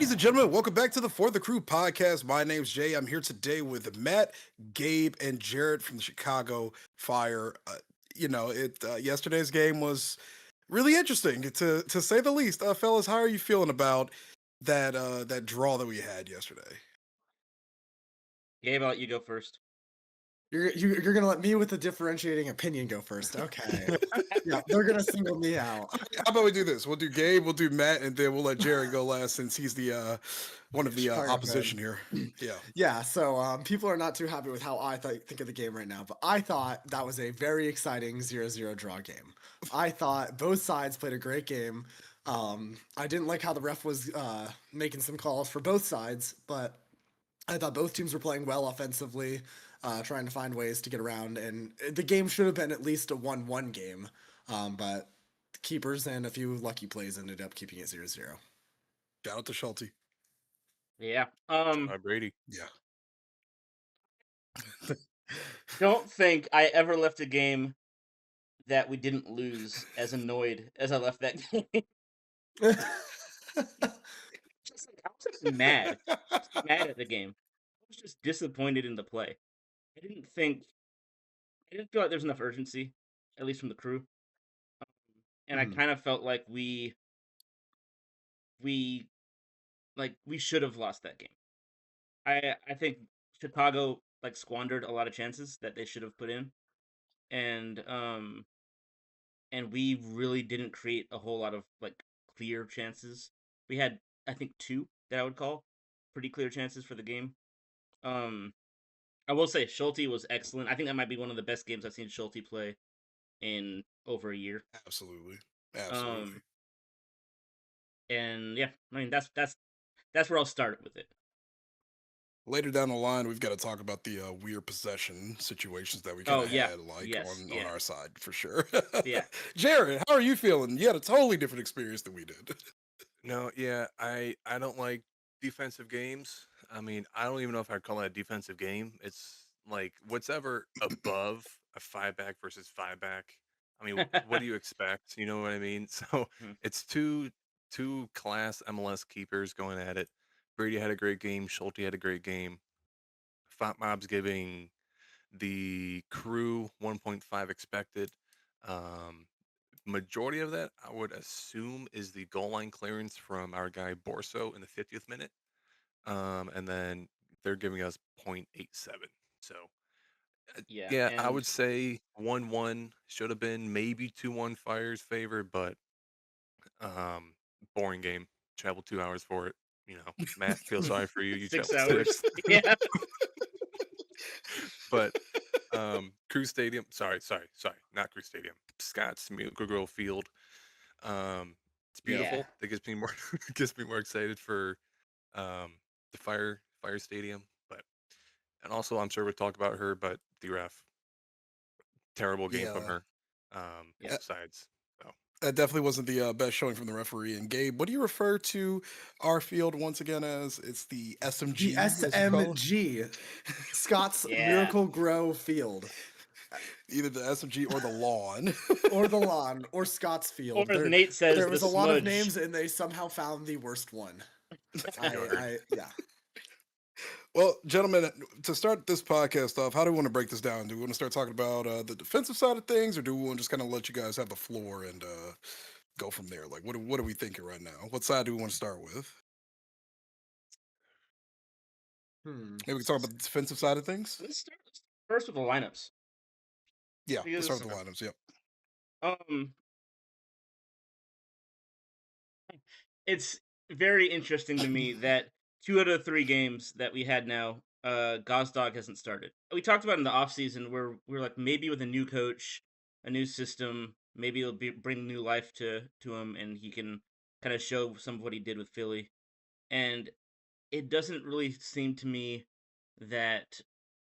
Ladies and gentlemen, welcome back to the For the Crew podcast. My name's Jay. I'm here today with Matt, Gabe, and Jared from the Chicago Fire. Yesterday's game was really interesting to say the least. Fellas, how are you feeling about that draw that we had yesterday? Gabe, I'll let you go first. You're gonna let me with the differentiating opinion go first. Okay. Yeah, they're gonna single me out. How about we do this? We'll do Gabe, we'll do Matt, and then we'll let Jared go last since he's the one of the Chicago opposition fan. here. Yeah. Yeah, so people are not too happy with how I think of the game right now, but I thought that was a very exciting 0-0 draw game. I thought both sides played a great game. I didn't like how the ref was making some calls for both sides, but I thought both teams were playing well offensively, trying to find ways to get around, and the game should have been at least a 1-1 game, but the keepers and a few lucky plays ended up keeping it 0-0. Shout out to Schulte. Yeah. Hi, Brady. Yeah. Don't think I ever left a game that we didn't lose as annoyed as I left that game. I was just mad. I was mad at the game. I was just disappointed in the play. I didn't feel like there's enough urgency, at least from the crew. And I kind of felt like we should have lost that game. I think Chicago squandered a lot of chances that they should have put in, and we really didn't create a whole lot of clear chances. We had, I think, two that I would call pretty clear chances for the game. I will say Schulte was excellent. I think that might be one of the best games I've seen Schulte play in over a year. Absolutely. And yeah, I mean that's where I'll start with it. Later down the line, we've got to talk about the weird possession situations that we kind of had on our side for sure. Yeah. Jared, how are you feeling? You had a totally different experience than we did. No, yeah, I don't like defensive games. I mean, I don't even know if I'd call it a defensive game. It's like whatever above a 5-back versus 5-back. I mean, what do you expect? You know what I mean? So it's two class MLS keepers going at it. Brady had a great game. Schulte had a great game. Fat Mob's giving the crew 1.5 expected. Majority of that, I would assume, is the goal line clearance from our guy Borso in the 50th minute. And then they're giving us 0.87. So, yeah, I would say 1-1 should have been maybe 2-1 Fire's favor, but boring game. Traveled 2 hours for it. You know, Matt, feel sorry for you. You 6 hours. Yeah. But Crew Stadium, sorry, not Crew Stadium. Scott's Grove Field. It's beautiful. Yeah. It gets me more excited for the Fire Stadium. And also I'm sure we'll talk about her, but the ref, terrible game from her. Both sides. So. That definitely wasn't the best showing from the referee. And Gabe, what do you refer to our field once again as? It's the SMG. The SMG, Scott's Miracle Grow Field. Either the SMG or the lawn. Or the lawn, or Scott's Field. Or as Nate says, there was a lot of smudge. names, and they somehow found the worst one. Yeah. Well, gentlemen, to start this podcast off, how do we want to break this down? Do we want to start talking about the defensive side of things, or do we want to just kind of let you guys have the floor and go from there? Like, what are we thinking right now? What side do we want to start with? Maybe we can talk about the defensive side of things. Let's start first with the lineups. Yeah, let's start with the lineups. Yep. It's very interesting to me that 2 out of 3 games that we had now, Gosdog hasn't started. We talked about in the offseason where we're like, maybe with a new coach, a new system, maybe it'll bring new life to him and he can kind of show some of what he did with Philly. And it doesn't really seem to me that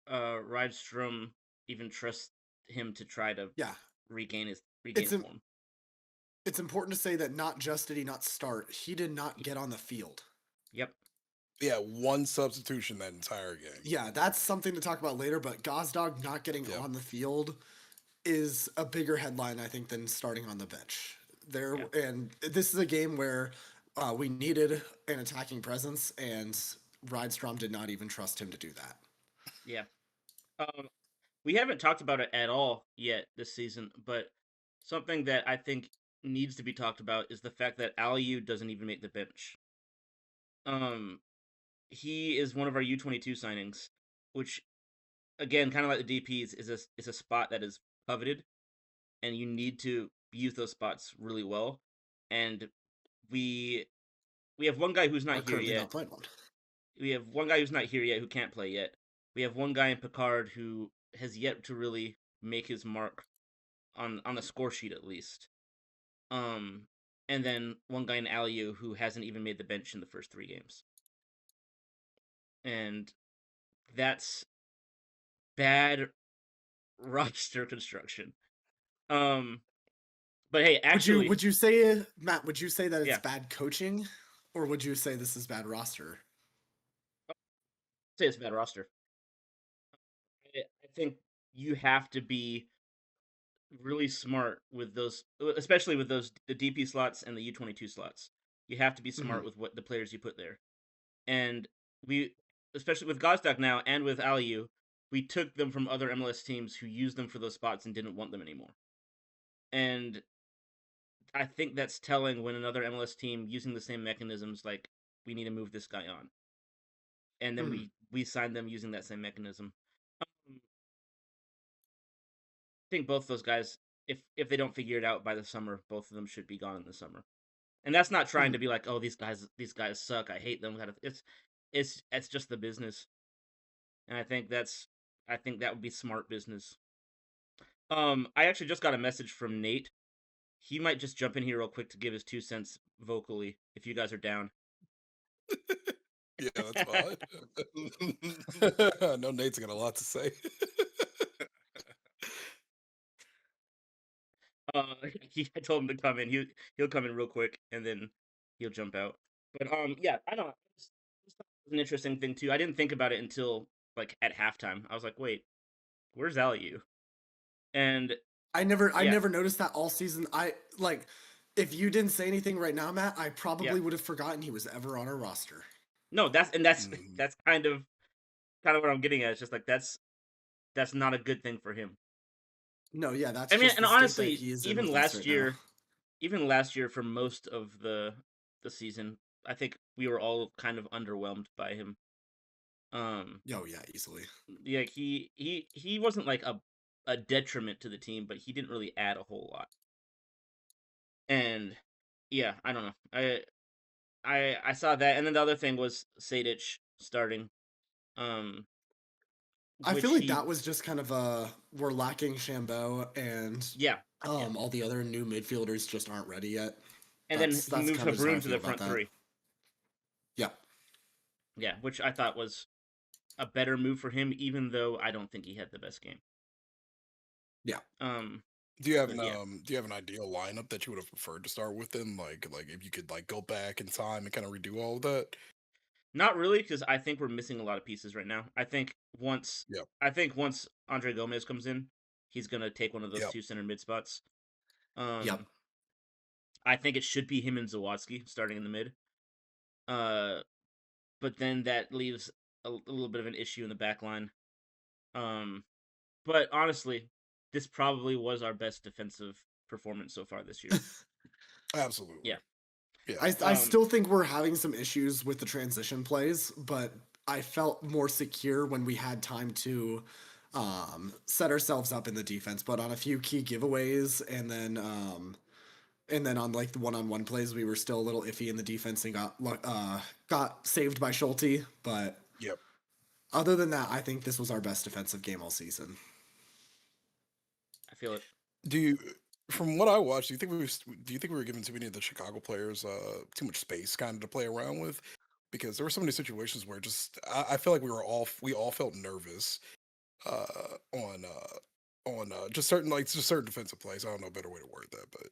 Rydstrom even trusts him to try to regain his form. It's important to say that not just did he not start, he did not get on the field. Yep. Yeah, one substitution that entire game. Yeah, that's something to talk about later, but Gosdog not getting on the field is a bigger headline, I think, than starting on the bench. And this is a game where we needed an attacking presence, and Rydstrom did not even trust him to do that. Yeah. Um, we haven't talked about it at all yet this season, but something that I think needs to be talked about is the fact that Aliu doesn't even make the bench. Um, he is one of our U22 signings, which again, kind of like the DPs, is a spot that is coveted, and you need to use those spots really well. And we we have one guy who's not Are here currently yet. not playing one. We have one guy who's not here yet who can't play yet. We have one guy in Picard who has yet to really make his mark on the score sheet at least. Um, and then one guy in Aliu who hasn't even made the bench in the first 3 games. And that's bad roster construction. Um, but hey, actually, Would you say, Matt? Would you say that it's yeah, bad coaching, or would you say this is bad roster? say it's a bad roster. I think you have to be really smart with those, especially with those the DP slots and the U22 slots. You have to be smart Mhm. with what the players you put there. And we, especially with Gazdag now and with Aliu, we took them from other MLS teams who used them for those spots and didn't want them anymore. And I think that's telling when another MLS team using the same mechanisms, like, we need to move this guy on, and then Mhm. we signed them using that same mechanism. I think both those guys, if they don't figure it out by the summer, both of them should be gone in the summer. And that's not trying to Mhm. be like, oh, these guys suck, I hate them. Kind of, it's just the business, and I think that would be smart business. I actually just got a message from Nate. He might just jump in here real quick to give his 2 cents vocally, if you guys are down. Yeah, that's fine. I know Nate's got a lot to say. Uh, I told him to come in. He'll come in real quick, and then he'll jump out. But yeah, I don't know. This was an interesting thing too. I didn't think about it until like at halftime. I was like, wait, where's Aliu? And I yeah, never noticed that all season. I like, if you didn't say anything right now, Matt, I yeah. probably would have forgotten he was ever on our roster. No, that's Mhm. that's kind of what I'm getting at. It's just like that's not a good thing for him. No, yeah, that's I mean, just and the state that honestly, he is in with us right now. even last year for most of the season, I think we were all kind of underwhelmed by him. Um, Oh yeah, easily. yeah, he wasn't like a detriment to the team, but he didn't really add a whole lot. And yeah, I don't know. I saw that, and then the other thing was Sadic starting, um, I feel which like he that was just kind of we're lacking Chambeau, and yeah, yeah, all the other new midfielders just aren't ready yet. and then he That's moved kind of just how I Habrun to feel the about front that. three. Yeah. Yeah, which I thought was a better move for him, even though I don't think he had the best game. Yeah. Um, but yeah, Do you have an ideal lineup that you would have preferred to start with then? Like if you could like go back in time and kind of redo all of that? not really, because I think we're missing a lot of pieces right now. Yep. I think once Andre Gomez comes in, he's gonna take one of those Yep. two center mid spots. Yep. Um, I think it should be him and Zawadzki starting in the mid. Uh, but then that leaves a little bit of an issue in the back line. Um, but honestly, this probably was our best defensive performance so far this year. Absolutely. Yeah. Yeah. I Um, still think we're having some issues with the transition plays, but I felt more secure when we had time to set ourselves up in the defense. But on a few key giveaways, and then on like the one-on-one plays, we were still a little iffy in the defense and got saved by Schulte. But Yep. other than that, I think this was our best defensive game all season. I feel it. Do you, from what I watched, do you think we were giving too many of the Chicago players too much space kind of to play around with? Because there were so many situations where just I feel like we all felt nervous on just certain defensive plays. I don't know a better way to word that, but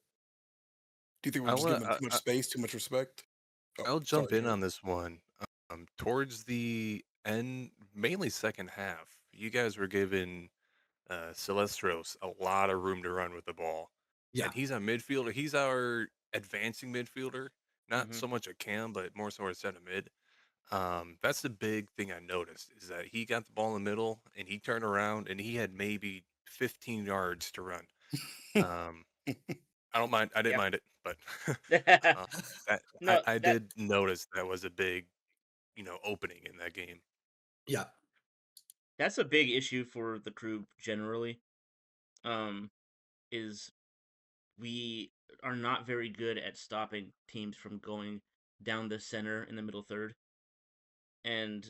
do you think we were I just want giving them too much space, too much respect? Oh, I'll sorry, jump in Jared. on this one. Towards the end, mainly second half, you guys were giving Celestros a lot of room to run with the ball, Yeah. and he's a midfielder. He's our advancing midfielder, not Hmm. so much a cam, but more so a center mid. That's the big thing I noticed is that he got the ball in the middle and he turned around and he had maybe 15 yards to run. Um, I don't mind. I didn't Yeah. mind it, but uh, that No, I did notice that was a big, opening in that game. Yeah. that's a big issue for the crew generally. Um, is we are not very good at stopping teams from going down the center in the middle third, and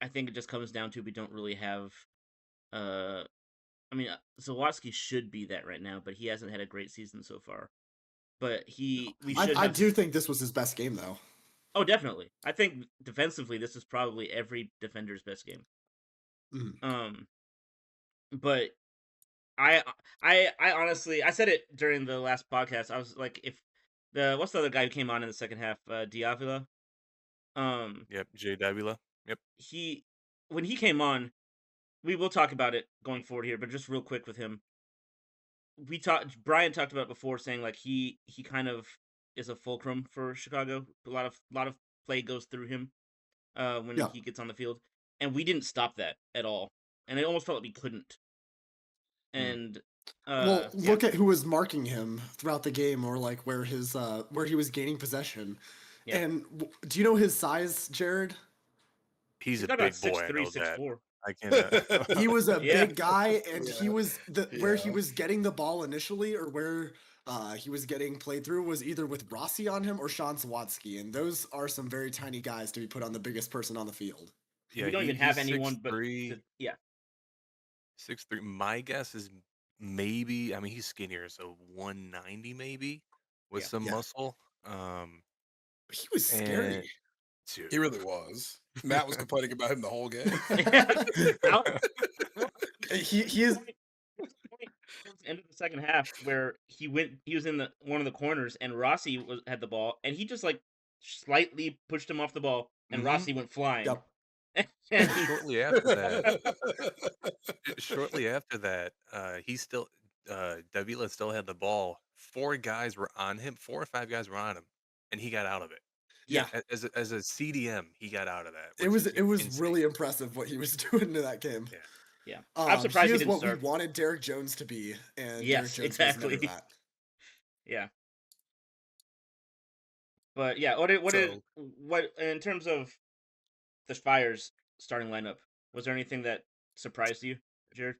I think it just comes down to we don't really have. Uh, I mean, Zawatsky should be that right now, but he hasn't had a great season so far. But No. we I should I have. do think this was his best game though. Oh, definitely. I think defensively, this is probably every defender's best game. Mhm. Um, but I I honestly I said it during the last podcast. I was like, if the what's the other guy who came on in the second half, Diavila. Um, Yep, Jay Davila. Yep. he when he came on, we will talk about it going forward here, but just real quick with him, we talked. Brian talked about it before, saying like he kind of is a fulcrum for Chicago. A lot of play goes through him when Yeah. he gets on the field, and we didn't stop that at all, and it almost felt like we couldn't. Mm. And Well, yeah, look at who was marking him throughout the game, or like where he was gaining possession. yeah, And do you know his size, Jared? He's he's a got about big six boy. I three, know six that. four. I cannot. He was a Yeah, big guy, and he Yeah, was the where he yeah. was getting the ball initially, or where he was getting played through was either with Rossi on him or Sean Sawatsky, and those are some very tiny guys to be put on the biggest person on the field. Yeah, we don't even he's have six anyone but three, the yeah, 6'3". My guess is maybe. I mean, he's skinnier, so 190 maybe with yeah. some Yeah, muscle. he was And scary. dude, He really was. Matt was complaining about him the whole game. Out, well, He is. there was a point towards the end of the second half where he was in the one of the corners and Rossi had the ball and he just like slightly pushed him off the ball and hmm Rossi went flying. Yep. And shortly after that, he still Davila still had the ball. Four or five guys were on him, and he got out of it. Yeah. yeah, As a CDM, he got out of that, It which was is it was insane. really impressive what he was doing in that game. Yeah. yeah. I'm He surprised he is didn't what we start. wanted Derek Jones to be, and Derek Yes, Jones was never exactly. that. Yeah. But yeah, So what in terms of the Fire's starting lineup, was there anything that surprised you, Jared?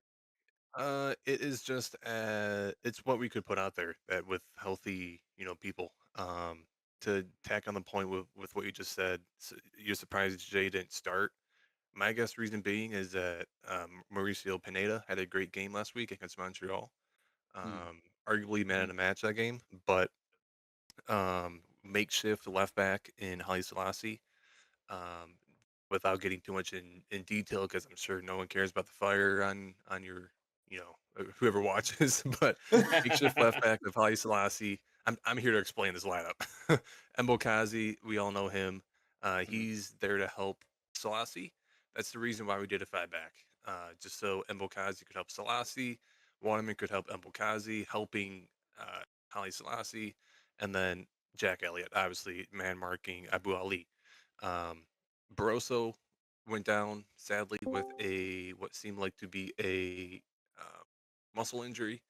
It is just it's what we could put out there that with healthy, people. To tack on the point with what you just said, you're surprised Jay didn't start. My guess reason being is that Mauricio Pineda had a great game last week against Montreal. Mm. Arguably man of Mhm. the match that game, but makeshift left back in Haile Selassie. Um, Without getting too much in detail, because I'm sure no one cares about the fire on your, whoever watches. But makeshift left back of Haile Selassie. I'm here to explain this lineup. Mbokazi, we all know him. Mhm. He's there to help Selassie. That's the reason why we did a five back. Just so Mbokazi could help Selassie, Waterman could help Mbokazi, helping Haile Selassie, and then Jack Elliott, obviously man marking Abu Ali. Um, Barroso went down sadly with a what seemed like to be a muscle injury.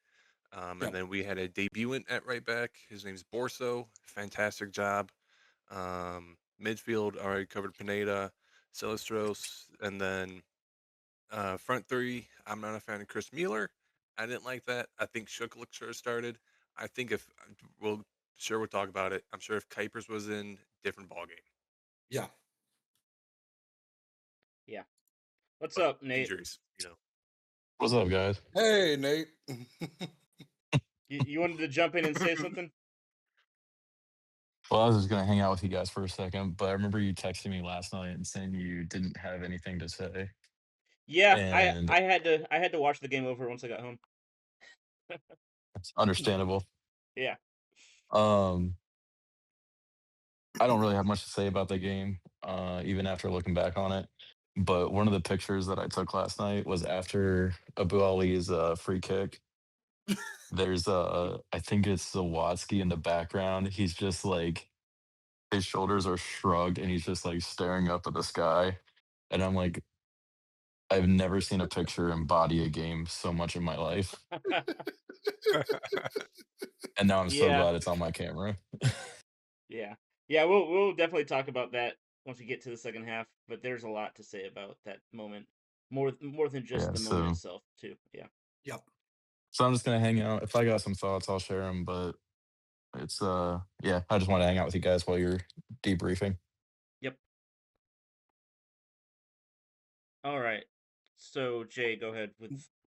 And Yep. then we had a debutant at right back. His name's Borso. Fantastic job. Midfield already covered Pineda, Celestros, and then front three. I'm not a fan of Chris Mueller. I didn't like that. I think Shuklik should have started. I think if we'll talk about it. I'm sure if Kuipers was in, different ball game. Yeah. Yeah. What's But up, Nate? injuries. What's up, guys? hey Nate. You wanted to jump in and say something? Well, I was just gonna hang out with you guys for a second, but I remember you texting me last night and saying you didn't have anything to say. Yeah, And I had to watch the game over once I got home. it's understandable. Yeah. Um, I don't really have much to say about the game, even after looking back on it. But one of the pictures that I took last night was after Abu Ali's free kick. There's I think it's Zawatsky in the background. He's just like his shoulders are shrugged and he's just like staring up at the sky. And I'm like, I've never seen a picture embody a game so much in my life. And now I'm so Yeah, glad it's on my camera. yeah, yeah. We'll definitely talk about that once we get to the second half. But there's a lot to say about that moment, more than just Yeah, the moment so itself, too. Yeah. Yep. so I'm just gonna hang out. If I got some thoughts, I'll share them. But it's yeah, I just want to hang out with you guys while you're debriefing. Yep. All right. So Jay, go ahead with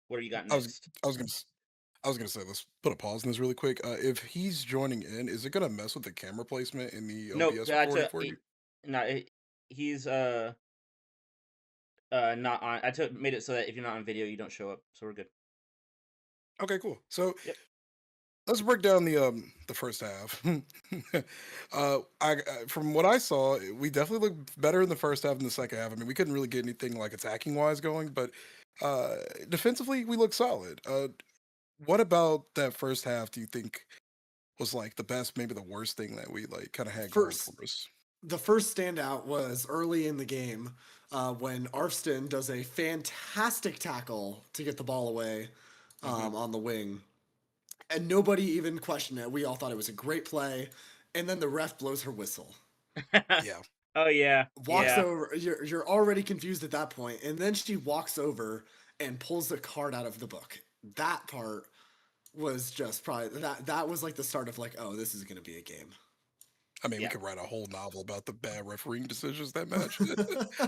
what do you got I was next? I was gonna s- I was gonna say let's put a pause in this really quick. If he's joining in, is it gonna mess with the camera placement in the Nope. OBS recording for you? No, he's not on. Made it so that if you're not on video, you don't show up. So we're good. Okay, cool. So Yep. let's break down the first half. From what I saw, we definitely looked better in the first half than the second half. I mean, we couldn't really get anything like attacking wise going, but uh, defensively we looked solid. What about that first half? Do you think was like the best, maybe the worst thing that we like kind of had going First, for us? the first standout was early in the game when Arfston does a fantastic tackle to get the ball away Mhm. on the wing. And nobody even questioned it. We all thought it was a great play. And then the ref blows her whistle. Yeah, Oh yeah, Walks yeah, over. You're already confused at that point. And then she walks over and pulls the card out of the book. That part was just probably that was like the start of like, oh, this is gonna be a game. I mean, we yeah. could write a whole novel about the bad refereeing decisions that match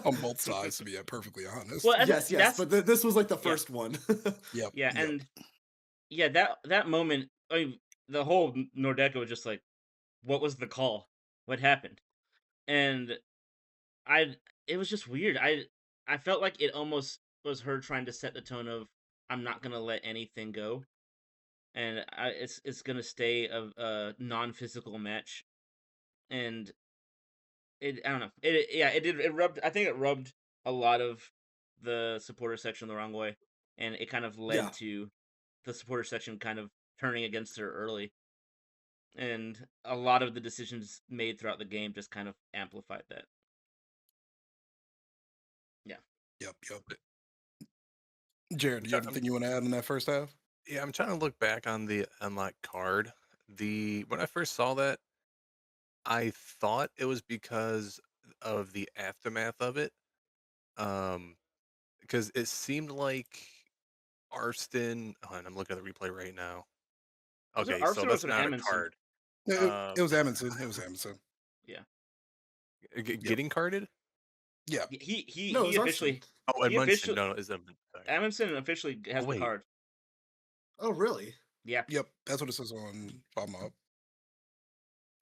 on both sides. To be perfectly Well, honest. and Yes, but this was like the yeah, first one. Yep, yeah, yep. and yeah, that moment. I mean, the whole Nordeca was just like, what was the call? What happened? And I, it was just weird. I felt like it almost was her trying to set the tone of I'm not gonna let anything go, and it's gonna stay a non-physical match, and I don't know. It did. It rubbed. I think it rubbed a lot of the supporter section the wrong way, and it kind of Yeah. led to the supporter section kind of turning against her early, and a lot of the decisions made throughout the game just kind of amplified that. Yeah. Yep, yep. Jared, I'm do you try- have I'm- anything you want to add in that first half? yeah, I'm trying to look back on the unlock card. When I first saw that, I thought it was because of the aftermath of it. Um, because it seemed like Arston. Oh, and I'm looking at the replay right now. Was it Okay, so Arthur or was that's it not a Amundsen? card. It was Amundsen. It was Amundsen. Yeah. Yep. Getting carded? Yeah. No, it He was Arfston. officially Oh, he Edmundson. officially No, is sorry. Amundsen officially Oh has the wait. card. Oh, really? Yeah. Yep. That's what it says on Palm Up.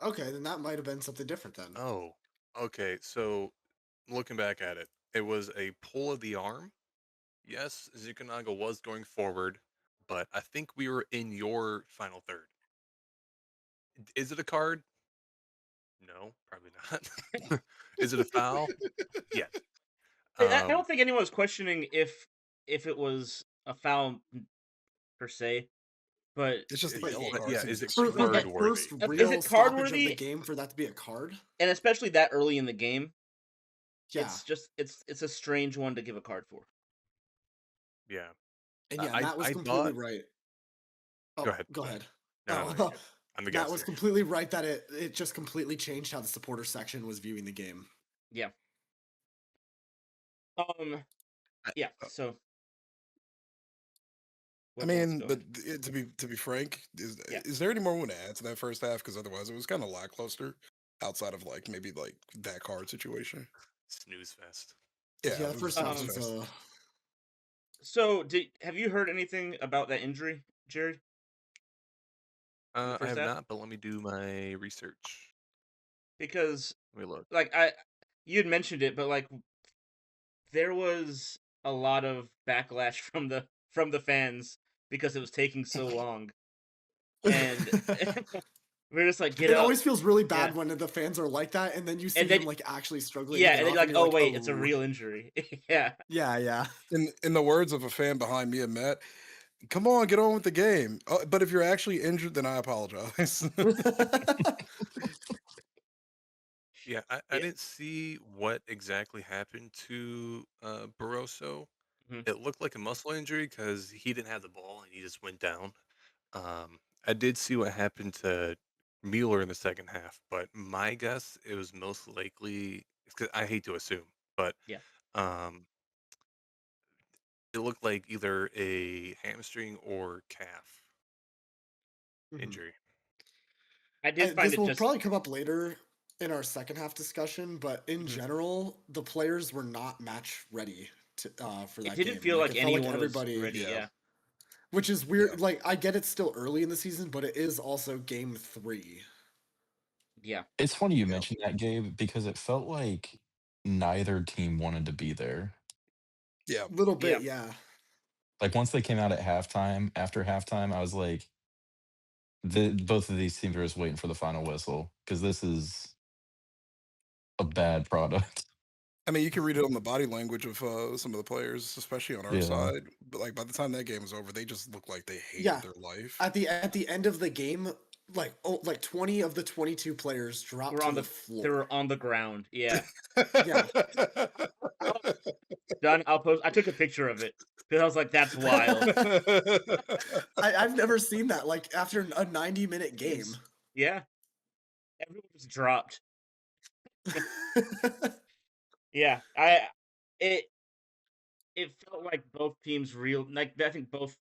Okay, then that might have been something different then. Oh, okay. So looking back at it, it was a pull of the arm. Yes, Zukonaga was going forward, but I think we were in your final third. Is it a card? No, probably not. Is it a foul? Yes. I don't think anyone was questioning if it was a foul per se, but It's just a But, yellow but card. yeah, Seems is it for like extreme. the card worthy? first is real it card stoppage of the worthy? game for that to be a card? And especially that early in the game, Yeah. it's just it's a strange one to give a card for. Yeah. And yeah, and that was I completely thought. right. Go Oh, ahead. go ahead. No, you're Oh, good. I'm the that guest was here. completely right that it just completely changed how the supporter section was viewing the game. Yeah. I- Yeah. Uh, So I whoever wants to mean, go but ahead. to be frank, Yeah. is there any more we want to add to that first half? Because otherwise, it was kind of lackluster outside of like maybe like that card situation. Snooze fest. Yeah, Yeah, it the was a first half snooze was fest. So have you heard anything about that injury, Jared? In the I first have half? not, but let me do my research. Because Let me look. like you had mentioned it, but like there was a lot of backlash from the fans because it was taking so long, and we're just like, get It up, always feels really yeah, bad when the fans are like that, and then you see and then them like actually struggling to yeah, get and then off, you're and like, you're oh like, wait, it's a oh, real injury, yeah. yeah. In the words of a fan behind me and Matt, come on, get on with the game. But if you're actually injured, then I apologize. Yeah, I Yeah. didn't see what exactly happened to Barroso. Mhm. It looked like a muscle injury because he didn't have the ball and he just went down. I did see what happened to Mueller in the second half, but my guess it was most likely because I hate to assume, but Yeah. um, it looked like either a hamstring or calf Mhm. injury. I did find This it will just. probably come up later in our second half discussion, but in Mhm. general, the players were not match ready for It that didn't game. feel Like like it felt like anyone was everybody, ready. Yeah. Yeah. which is Yeah. weird. Like I get it's still early in the season, but it is also game 3. Yeah. It's funny you Yeah. mentioned that, Gabe, because it felt like neither team wanted to be there. Yeah. Little Yeah. bit, yeah. Like once they came out at halftime, after halftime, I was like, both of these teams are just waiting for the final whistle because this is a bad product. I mean, you can read it on the body language of some of the players, especially on our Yeah. side. But like by the time that game was over, they just looked like they hated Yeah. their life. At the end of the game, like 20 of the 22 players dropped We're to on the the. They floor. were on the ground. Yeah. Yeah. Done. I'll post. I took a picture of it because I was like, "That's wild." I've never seen that. Like after a 90-minute game. Yeah. Everyone just dropped. Yeah. It. It felt like both teams I think both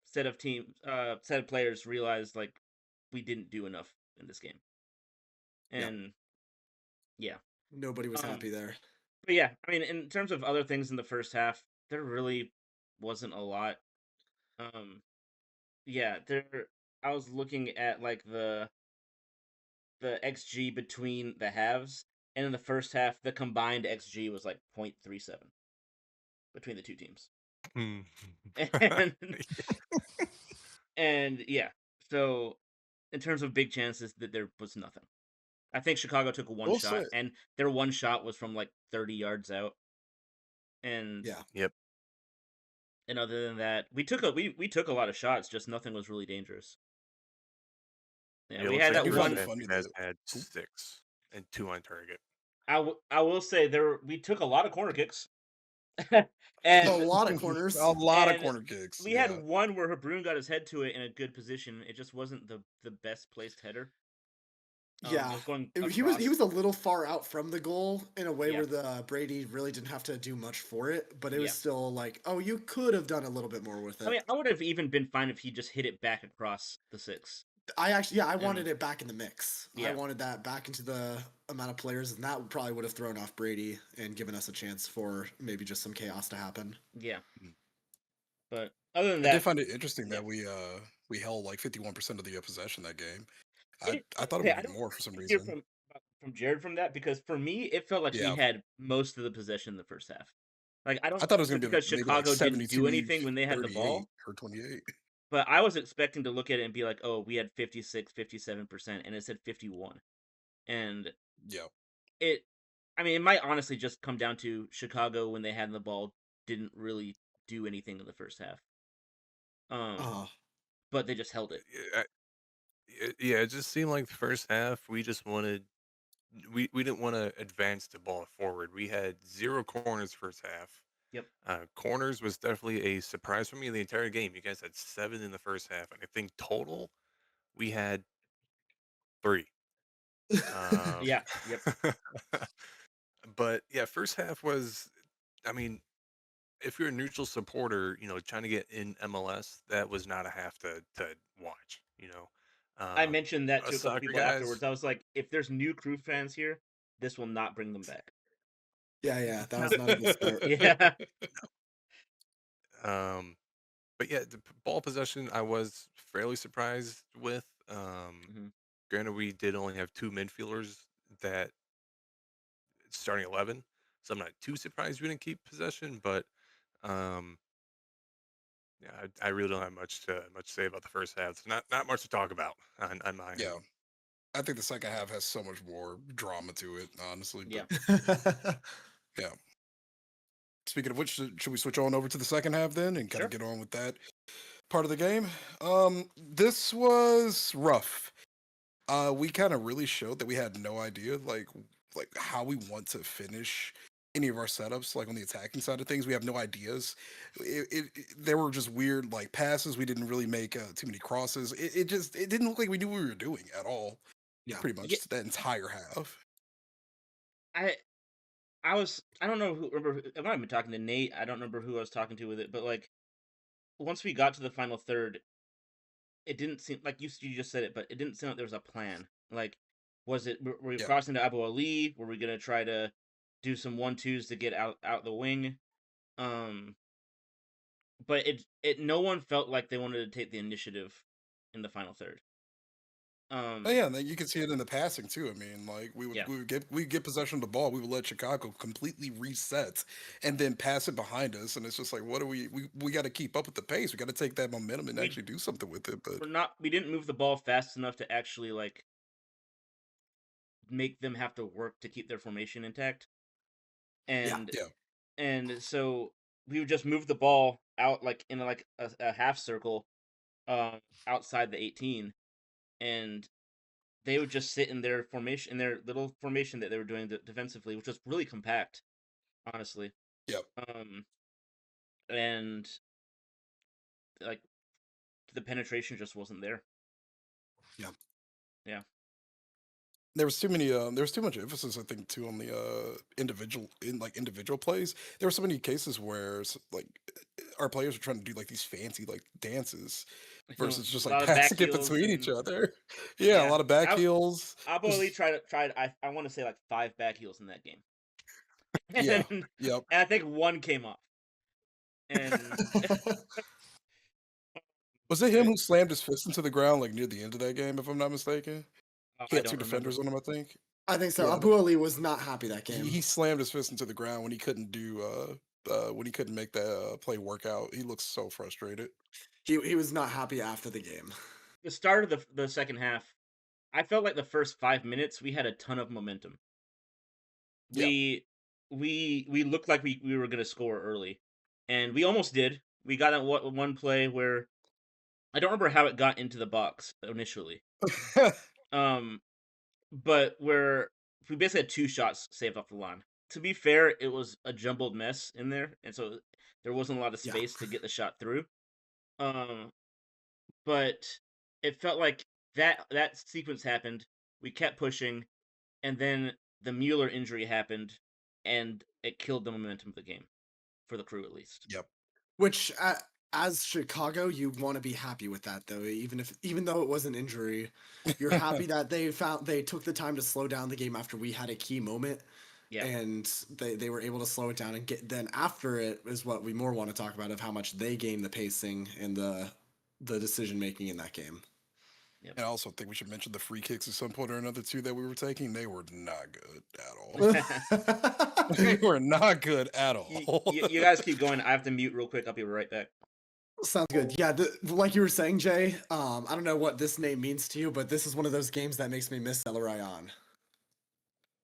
set of players realized like we didn't do enough in this game. Yeah. And yeah. Nobody was Um happy there. but yeah, I mean in terms of other things in the first half, there really wasn't a lot. Um yeah, there I was looking at like the XG between the halves, and in the first half the combined XG was like 0.37 between the two teams. Hmm. And and yeah. So in terms of big chances, that there was nothing. I think Chicago took one We'll shot, say. and their one shot was from like 30 yards out. And Yeah. Yep. and other than that, we took a lot of shots, just nothing was really dangerous. Yeah, Yeah, it we looks had like that We yours find it one. had funny you guys that had Oop. 6 and 2 on target. I will say we took a lot of corner kicks, A and lot of a corners. lot of and corner kicks. we had Yeah. one where Habrun got his head to it in a good position. It just wasn't the best placed header. It Yeah. was going He was across. a little far out from the goal in a way Yeah, where the Brady really didn't have to do much for it, but it was yeah. still like, oh, you could have done a little bit more with I it. mean, I would have even been fine if he just hit it back across the 6. I And wanted it back in the mix. I yeah, wanted that back into the amount of players, and that probably would have thrown off Brady and given us a chance for maybe just some chaos to happen. yeah. Mm. But other than I did that, find it interesting yeah. that we held like 51% of the possession that game. It, I thought it okay, would I be don't more for some want to hear reason. from Jared from that because for me, it felt like we Yeah. had most of the possession in the first half. Like I don't I know thought it if was it's gonna be because maybe like Chicago didn't do 72, anything when they had the 38 ball, or 28. but I was expecting to look at it and be like, "Oh, we had 56, 57%," and it said 51. And Yeah. it I mean, it might honestly just come down to Chicago when they had the ball didn't really do anything in the first half. Um, Uh, but they just held it. Yeah, it just seemed like the first half we didn't want to advance the ball forward. We had 0 corners first half. Yep. Corners was definitely a surprise for me in the entire game. You guys had 7 in the first half, and I think total we had 3. Um, Yeah. Yep. but yeah, first half was, I mean, if you're a neutral supporter, trying to get in MLS, that was not a half to watch. I mentioned that to a Us couple soccer people guys. afterwards. I was like, if there's new Crew fans here, this will not bring them back. yeah, that No. was not a good start. Yeah. Um, but yeah, the ball possession I was fairly surprised with. Hmm. Granted, we did only have 2 midfielders that starting 11, so I'm not too surprised we didn't keep possession. But um, yeah, I really don't have much to say about the first half. It's not much to talk about on my Yeah. end. I think the second half has so much more drama to it, honestly. But Yeah. yeah. Speaking of which, should we switch on over to the second half then and kind of Sure. get on with that part of the game? This was rough. We kind of really showed that we had no idea like like how we want to finish any of our setups, like on the attacking side of things. We have no ideas. There were just weird like passes. We didn't really make too many crosses. It didn't look like we knew what we were doing at all. Yeah. Pretty Yeah, much that entire half. I I don't know who remember. I might have been talking to Nate. I don't remember who I was talking to with it, but like once we got to the final third, it didn't seem like you just said it, but it didn't seem like there was a plan. Like, was it were we Yeah. crossing to Abu Ali? Were we gonna try to do some 1-2s to get out the wing? Um, but it no one felt like they wanted to take the initiative in the final third. Oh yeah, and then you can see it in the passing too. I mean, like Yeah, we get possession of the ball, we would let Chicago completely reset and then pass it behind us, and it's just like, what do we got to keep up with the pace. We got to take that momentum and we actually do something with it. But we didn't move the ball fast enough to actually like make them have to work to keep their formation intact. Yeah. And yeah, so we would just move the ball out like in like a half circle outside the 18, and they would just sit in their formation, in their little formation that they were doing defensively, which was really compact, honestly. yeah. Um, and like the penetration just wasn't there. Yeah. Yeah, There was too many. There was too much emphasis, I think, too on the individual plays. There were so many cases where like our players were trying to do like these fancy like dances versus just a like lot of back passing it heels between each and other. Yeah, a yeah. lot of back heels. Abu Ali tried. I want to say like 5 back heels in that game, Yeah, and yep. I think one came off. And Was it him who slammed his fist into the ground like near the end of that game? If I'm not mistaken, he I had two don't remember. defenders on him, I think. I think so. Yeah, Abu Ali was not happy that game. he slammed his fist into the ground when he couldn't do when he couldn't make that play work out. He looks so frustrated. He was not happy after the game. The start of the second half, I felt like the first 5 minutes we had a ton of momentum. Yeah. We looked like we were gonna score early, and we almost did. We got that one play where I don't remember how it got into the box initially. But where we basically had 2 shots saved off the line. To be fair, it was a jumbled mess in there, and so there wasn't a lot of Yeah. space to get the shot through. But it felt like that sequence happened. We kept pushing, and then the Mueller injury happened, and it killed the momentum of the game for the Crew, at least. Yep. Which, as Chicago, you want to be happy with that, though. Even though it was an injury, you're happy that they took the time to slow down the game after we had a key moment, Yeah, and they were able to slow it down and get. Then after it is what we more want to talk about of how much they gained the pacing and the decision making in that game. Yep. And I also think we should mention the free kicks at some point or another too that we were taking. They were not good at all. They were not good at all. you guys keep going. I have to mute real quick. I'll be right back. Sounds good. Yeah, like you were saying, Jay. I don't know what this name means to you, but this is one of those games that makes me miss Zelarayan.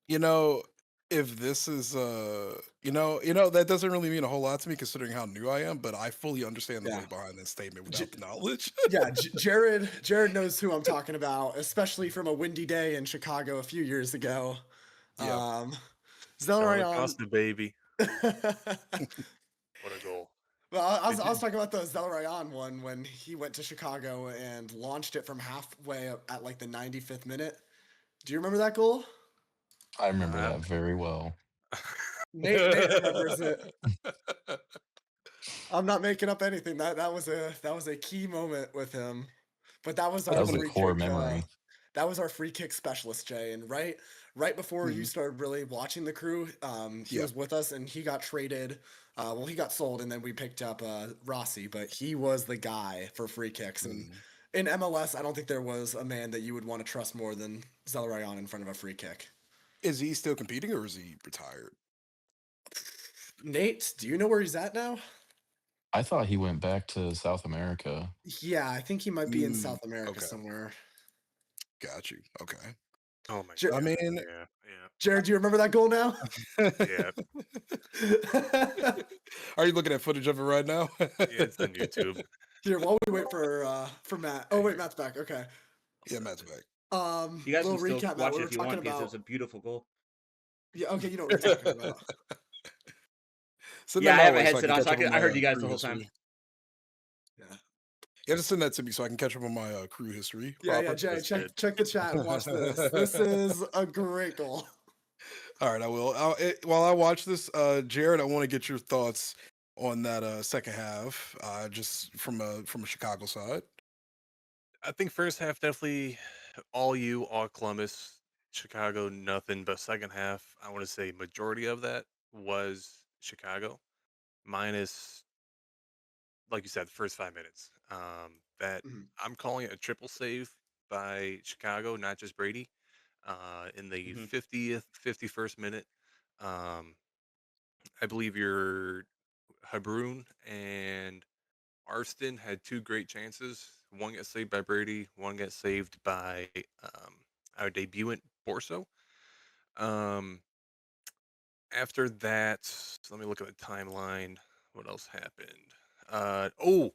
You know, if this is that doesn't really mean a whole lot to me considering how new I am, but I fully understand the Yeah. weight behind that statement without the knowledge. Yeah, Jared knows who I'm talking about, especially from a windy day in Chicago a few years ago. Yeah. Zelarayan. Costa, baby. What a goal. Well, I was talking about the Zelarayan one when he went to Chicago and launched it from halfway at like the 95th minute. Do you remember that goal? I remember that very well. Nate remembers it. I'm not making up anything. That was a key moment with him. But that was That our was a free core kick, memory. that was our free kick specialist, Jay. And right before you started really watching the Crew, he Yeah. was with us and he got traded. Well, he got sold and then we picked up Rossi, but he was the guy for free kicks. And in MLS, I don't think there was a man that you would want to trust more than Zelarayan in front of a free kick. Is he still competing or is he retired? Nate, do you know where he's at now? I thought he went back to South America. Yeah, I think he might be in Mm, South America okay. somewhere. Got you. Okay. Oh my Jer- god. I mean, Yeah. Jared, do you remember that goal now? Yeah. Are you looking at footage of it right now? Yeah, it's on YouTube. Here, while we wait for Matt. Oh wait, Matt's back. Okay. Yeah, Matt's back. You guys little can still recap, Matt. watch We it were if you want talking because it about was a beautiful goal. Yeah, okay, you know what we're talking about. Send that Yeah, I my have a way so I headset can on, catch so up on I my heard you guys the crew whole time. history. Yeah. Yeah, just send that to me so I can catch up on my crew history Yeah, yeah, proper. Jay, That's good. check the chat and watch this. This is a great goal. All right, I will. While I watch this, Jared, I want to get your thoughts on that second half, just from a Chicago side. I think first half definitely all Columbus, Chicago, nothing. But second half, I want to say majority of that was Chicago, minus, like you said, the first 5 minutes. That Mhm, I'm calling it a triple save by Chicago, not just Brady. In the Hmm. 50th, 51st minute, um, I believe your Habrun and Arston had two great chances. One gets saved by Brady. One gets saved by um, our debutant Borso. Um, After that, let me look at the timeline. What else happened? Oh,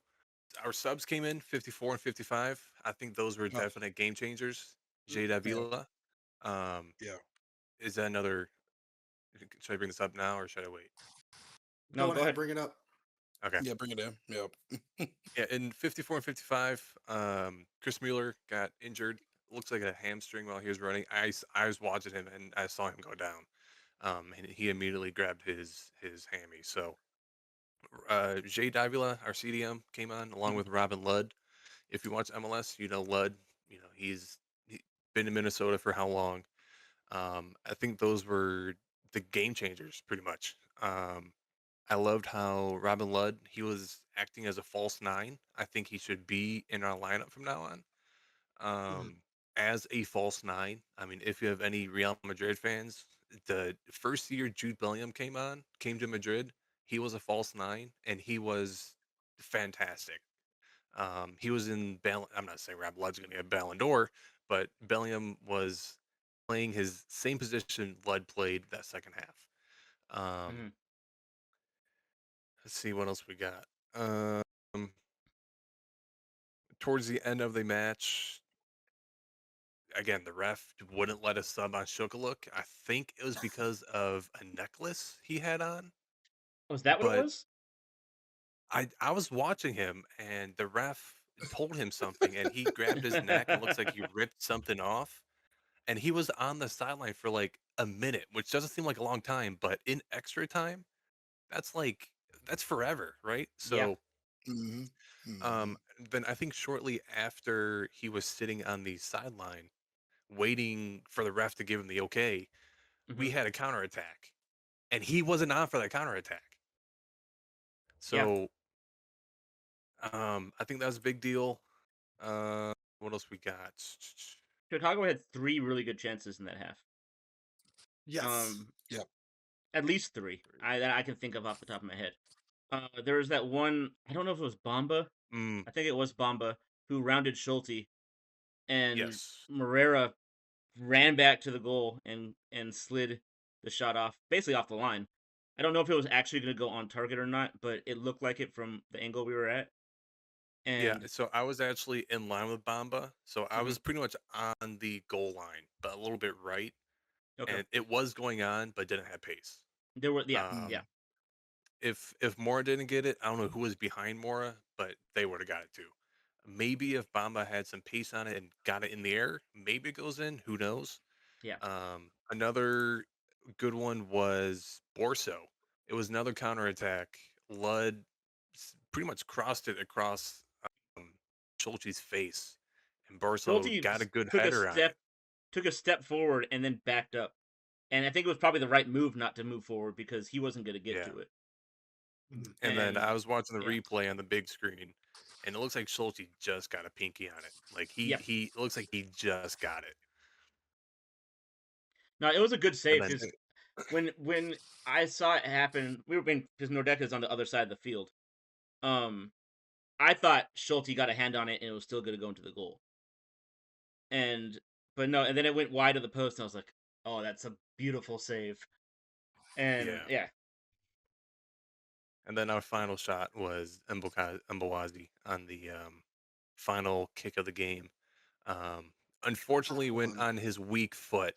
our subs came in 54 and 55. I think those were Oh, definite game changers. mhm. Jade yeah, Avila. Um, yeah, is that another? Should I bring this up now or should I wait? No, Go on go ahead, ahead. bring it up. Okay. yeah. Bring it in. Yep. Yeah, in 54 and 55, Chris Mueller got injured. Looks like a hamstring while he was running. I was watching him and I saw him go down. And he immediately grabbed his hammy. So Jay Davila, our CDM, came on along Mhm. with Robin Ludd. If you watch MLS, you know Ludd. You know he been in Minnesota for how long? I think those were the game changers, pretty much. I loved how Robin Ludd, he was acting as a false nine. I think he should be in our lineup from now on. Mhm, Um, as a false nine. I mean, if you have any Real Madrid fans, the first year Jude Bellingham came to Madrid, he was a false nine and he was fantastic. He was in I'm not saying Rob Ludd's going to get Ballon d'Or, but Bellingham was playing his same position Ludd played that second half. Um, Hmm. let's see what else we got. Towards the end of the match, again, the ref wouldn't let us sub on Shokaluk. I think it was because of a necklace he had on, Was that what it but was? I was watching him and the ref told him something and he grabbed his neck and looks like he ripped something off. And he was on the sideline for like a minute, which doesn't seem like a long time, but in extra time, that's like that's forever, right? Yeah. So Hmm. um Hmm. then I think shortly after he was sitting on the sideline waiting for the ref to give him the okay, we Hmm. had a counterattack. And he wasn't on for that counterattack. Yeah. So I think that was a big deal. What else we got? Chicago had three really good chances in that half. yes. Um, Yep. at least three. That I can think of off the top of my head. There was that one. I don't know if it was Bamba. Mm, I think it was Bamba who rounded Schulte, and yes. Morera ran back to the goal and slid the shot off, basically off the line. I don't know if it was actually going to go on target or not, but it looked like it from the angle we were at. Yeah, And so I was actually in line with Bamba. So I mhm, was pretty much on the goal line, but a little bit right. okay, And it was going on, but didn't have pace. there were yeah, Mm. yeah, Um, if Mora didn't get it, I don't know who was behind Mora, but they would have got it too. Maybe if Bamba had some pace on it and got it in the air, maybe it goes in. Who knows? yeah. Another good one was Borso. It was another counterattack. Ludd pretty much crossed it across um, Schulte's face, and Borso Schulte got a good took a header on it. step forward and then backed up, and I think it was probably the right move not to move forward because he wasn't going to get Yeah. to it. Mhm. And then And I was watching the yeah, replay on the big screen, and it looks like Schulte just got a pinky on it. Like yep. he it looks like he just got it. No, it was a good And save then because when I saw it happen, we were being because Nordecka's on the other side of the field. Um, I thought Schulte got a hand on it and it was still going to go into the goal. And but no, and then it went wide of the post, and I was like, "Oh, that's a beautiful save." And yeah. yeah, And then our final shot was Mbawazi on the final kick of the game. Um, Oh, unfortunately, went on his weak foot.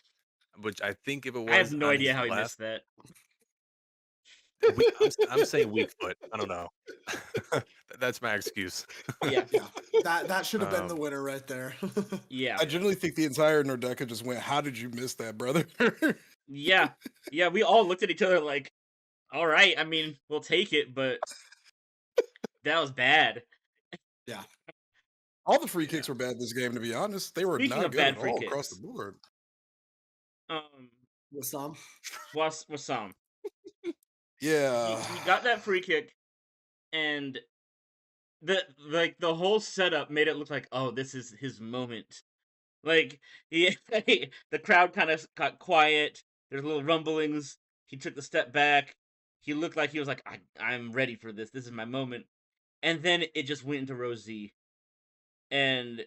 which I think if it I have was no on idea his how he last, missed that. I'm saying weak foot. I don't know. That's my excuse. Yeah, Yeah, that should have been the Um, winner right there. yeah, I generally think the entire Nordeca just went, "How did you miss that, brother?" yeah, yeah. We all looked at each other like, "All right, I mean, we'll take it," but that was bad. Yeah, All the free yeah. kicks were bad this game, to be honest. They were Speaking not of good bad at free all across the kicks, board. um, Wissam. Wassam, Yeah. he got that free kick, and the whole setup made it look like, oh, this is his moment. Like he, the crowd kind of got quiet. There's little rumblings. He took the step back. He looked like he was like, I'm ready for this. This is my moment. And then it just went into row Z, and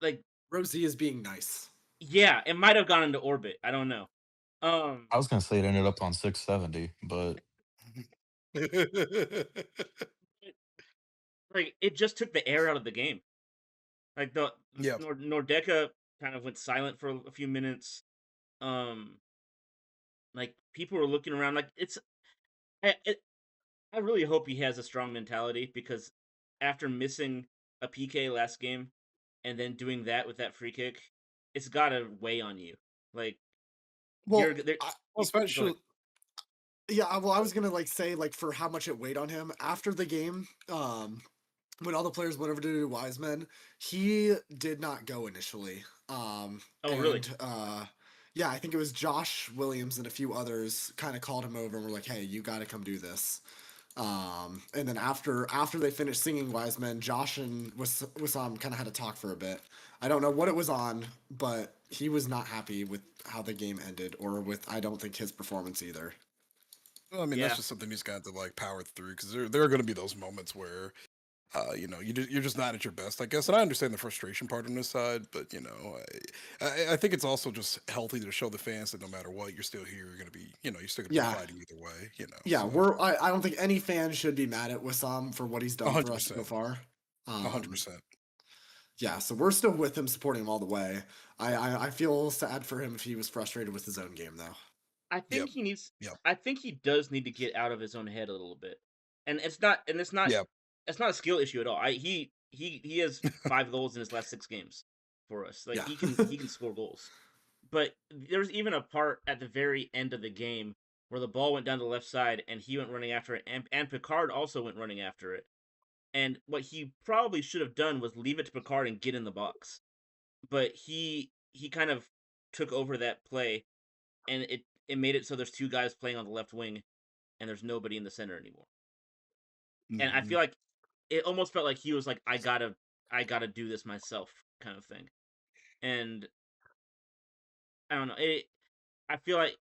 like, Rosie is being nice. yeah, it might have gone into orbit. I don't know. Um, I was gonna say it ended up on 670, but it- like it just took the air out of the game. Like the Yeah. Nordeca kind of went silent for a few minutes. Um, like people were looking around. Like it, I really hope he has a strong mentality because after missing a PK last game and then doing that with that free kick, it's gotta weigh on you. Like you're Well, there. Go ahead. Especially, yeah, well, I was gonna like say like for how much it weighed on him after the game. When all the players went over to do Wiseman, he did not go initially. Oh, really? And yeah, I think it was Josh Williams and a few others kind of called him over and were like, "Hey, you got to come do this." And then after they finished singing Wiseman, Josh and Wissam kind of had to talk for a bit. I don't know what it was on, but he was not happy with how the game ended, or with I don't think his performance either. well, I mean, that's Yeah, just something he's got to like power through because there are going to be those moments where, you're just not at your best, I guess. And I understand the frustration part on this side, but I think it's also just healthy to show the fans that no matter what, you're still here. You're going to be, you're still going to be Yeah, fighting either way. yeah, So I don't think any fan should be mad at Wissam for what he's a done for hundred us so percent, far. 100%. Yeah, so we're still with him, supporting him all the way. I feel sad for him if he was frustrated with his own game though. I Yep. think he needs. Yep. I think he does need to get out of his own head a little bit, and it's not. And it's not. Yep. It's not a skill issue at all. He has 5 goals in his last 6 games for us. Like Yeah. he can score goals. But there's even a part at the very end of the game where the ball went down the left side and he went running after it, and Picard also went running after it. And what he probably should have done was leave it to Picard and get in the box. But he kind of took over that play, and it made it so there's 2 guys playing on the left wing and there's nobody in the center anymore. And I Mhm. feel like it almost felt like he was like, I gotta do this myself kind of thing. And I don't know. I feel like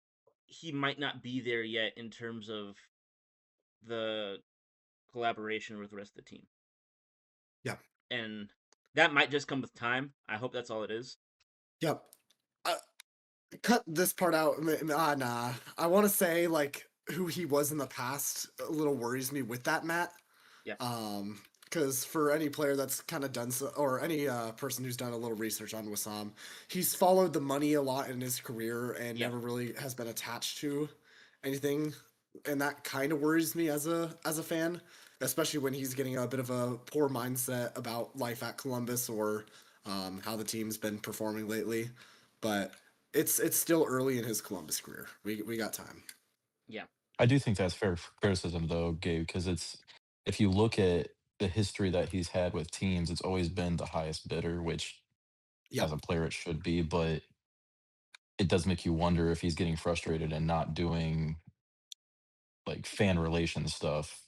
he might not be there yet in terms of the collaboration with the rest of the team. Yeah. And that might just come with time. I hope that's all it is. Yep. Cut this part out. Nah. I want to say like who he was in the past a little worries me with that, Matt. Yeah. Because for any player that's kind of done so, or any person who's done a little research on Wissam, he's followed the money a lot in his career and Yeah. never really has been attached to anything, and that kind of worries me as a fan, especially when he's getting a bit of a poor mindset about life at Columbus, or how the team's been performing lately. But it's still early in his Columbus career. We got time. Yeah. I do think that's fair criticism though, Gabe, because it's if you look at the history that he's had with teams, it's always been the highest bidder, which as a Yep. player it should be, but it does make you wonder if he's getting frustrated and not doing like fan relation stuff.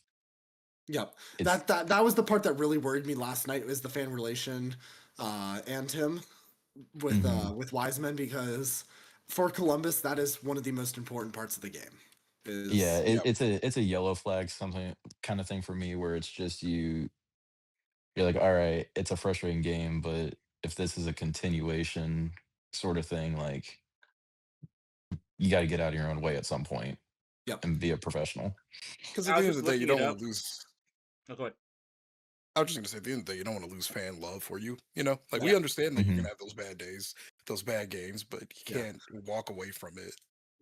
Yep. It's That was the part that really worried me last night, was the fan relation, and him mhm. with Wiseman, because for Columbus that is one of the most important parts of the game. Yeah, Is Yep. it's a yellow flag something kind of thing for me where it's just you're like, all right, it's a frustrating game, but if this is a continuation sort of thing, like you got to get out of your own way at some point Yep. and be a professional. Because at I the was end of just the day, you looking it don't want up. to lose. Oh, go ahead. I was just gonna say, at the end of the day, you don't want to lose fan love for you. You know, like we Yeah. understand that you can Mhm. have those bad days, those bad games, but you Yeah. can't walk away from it.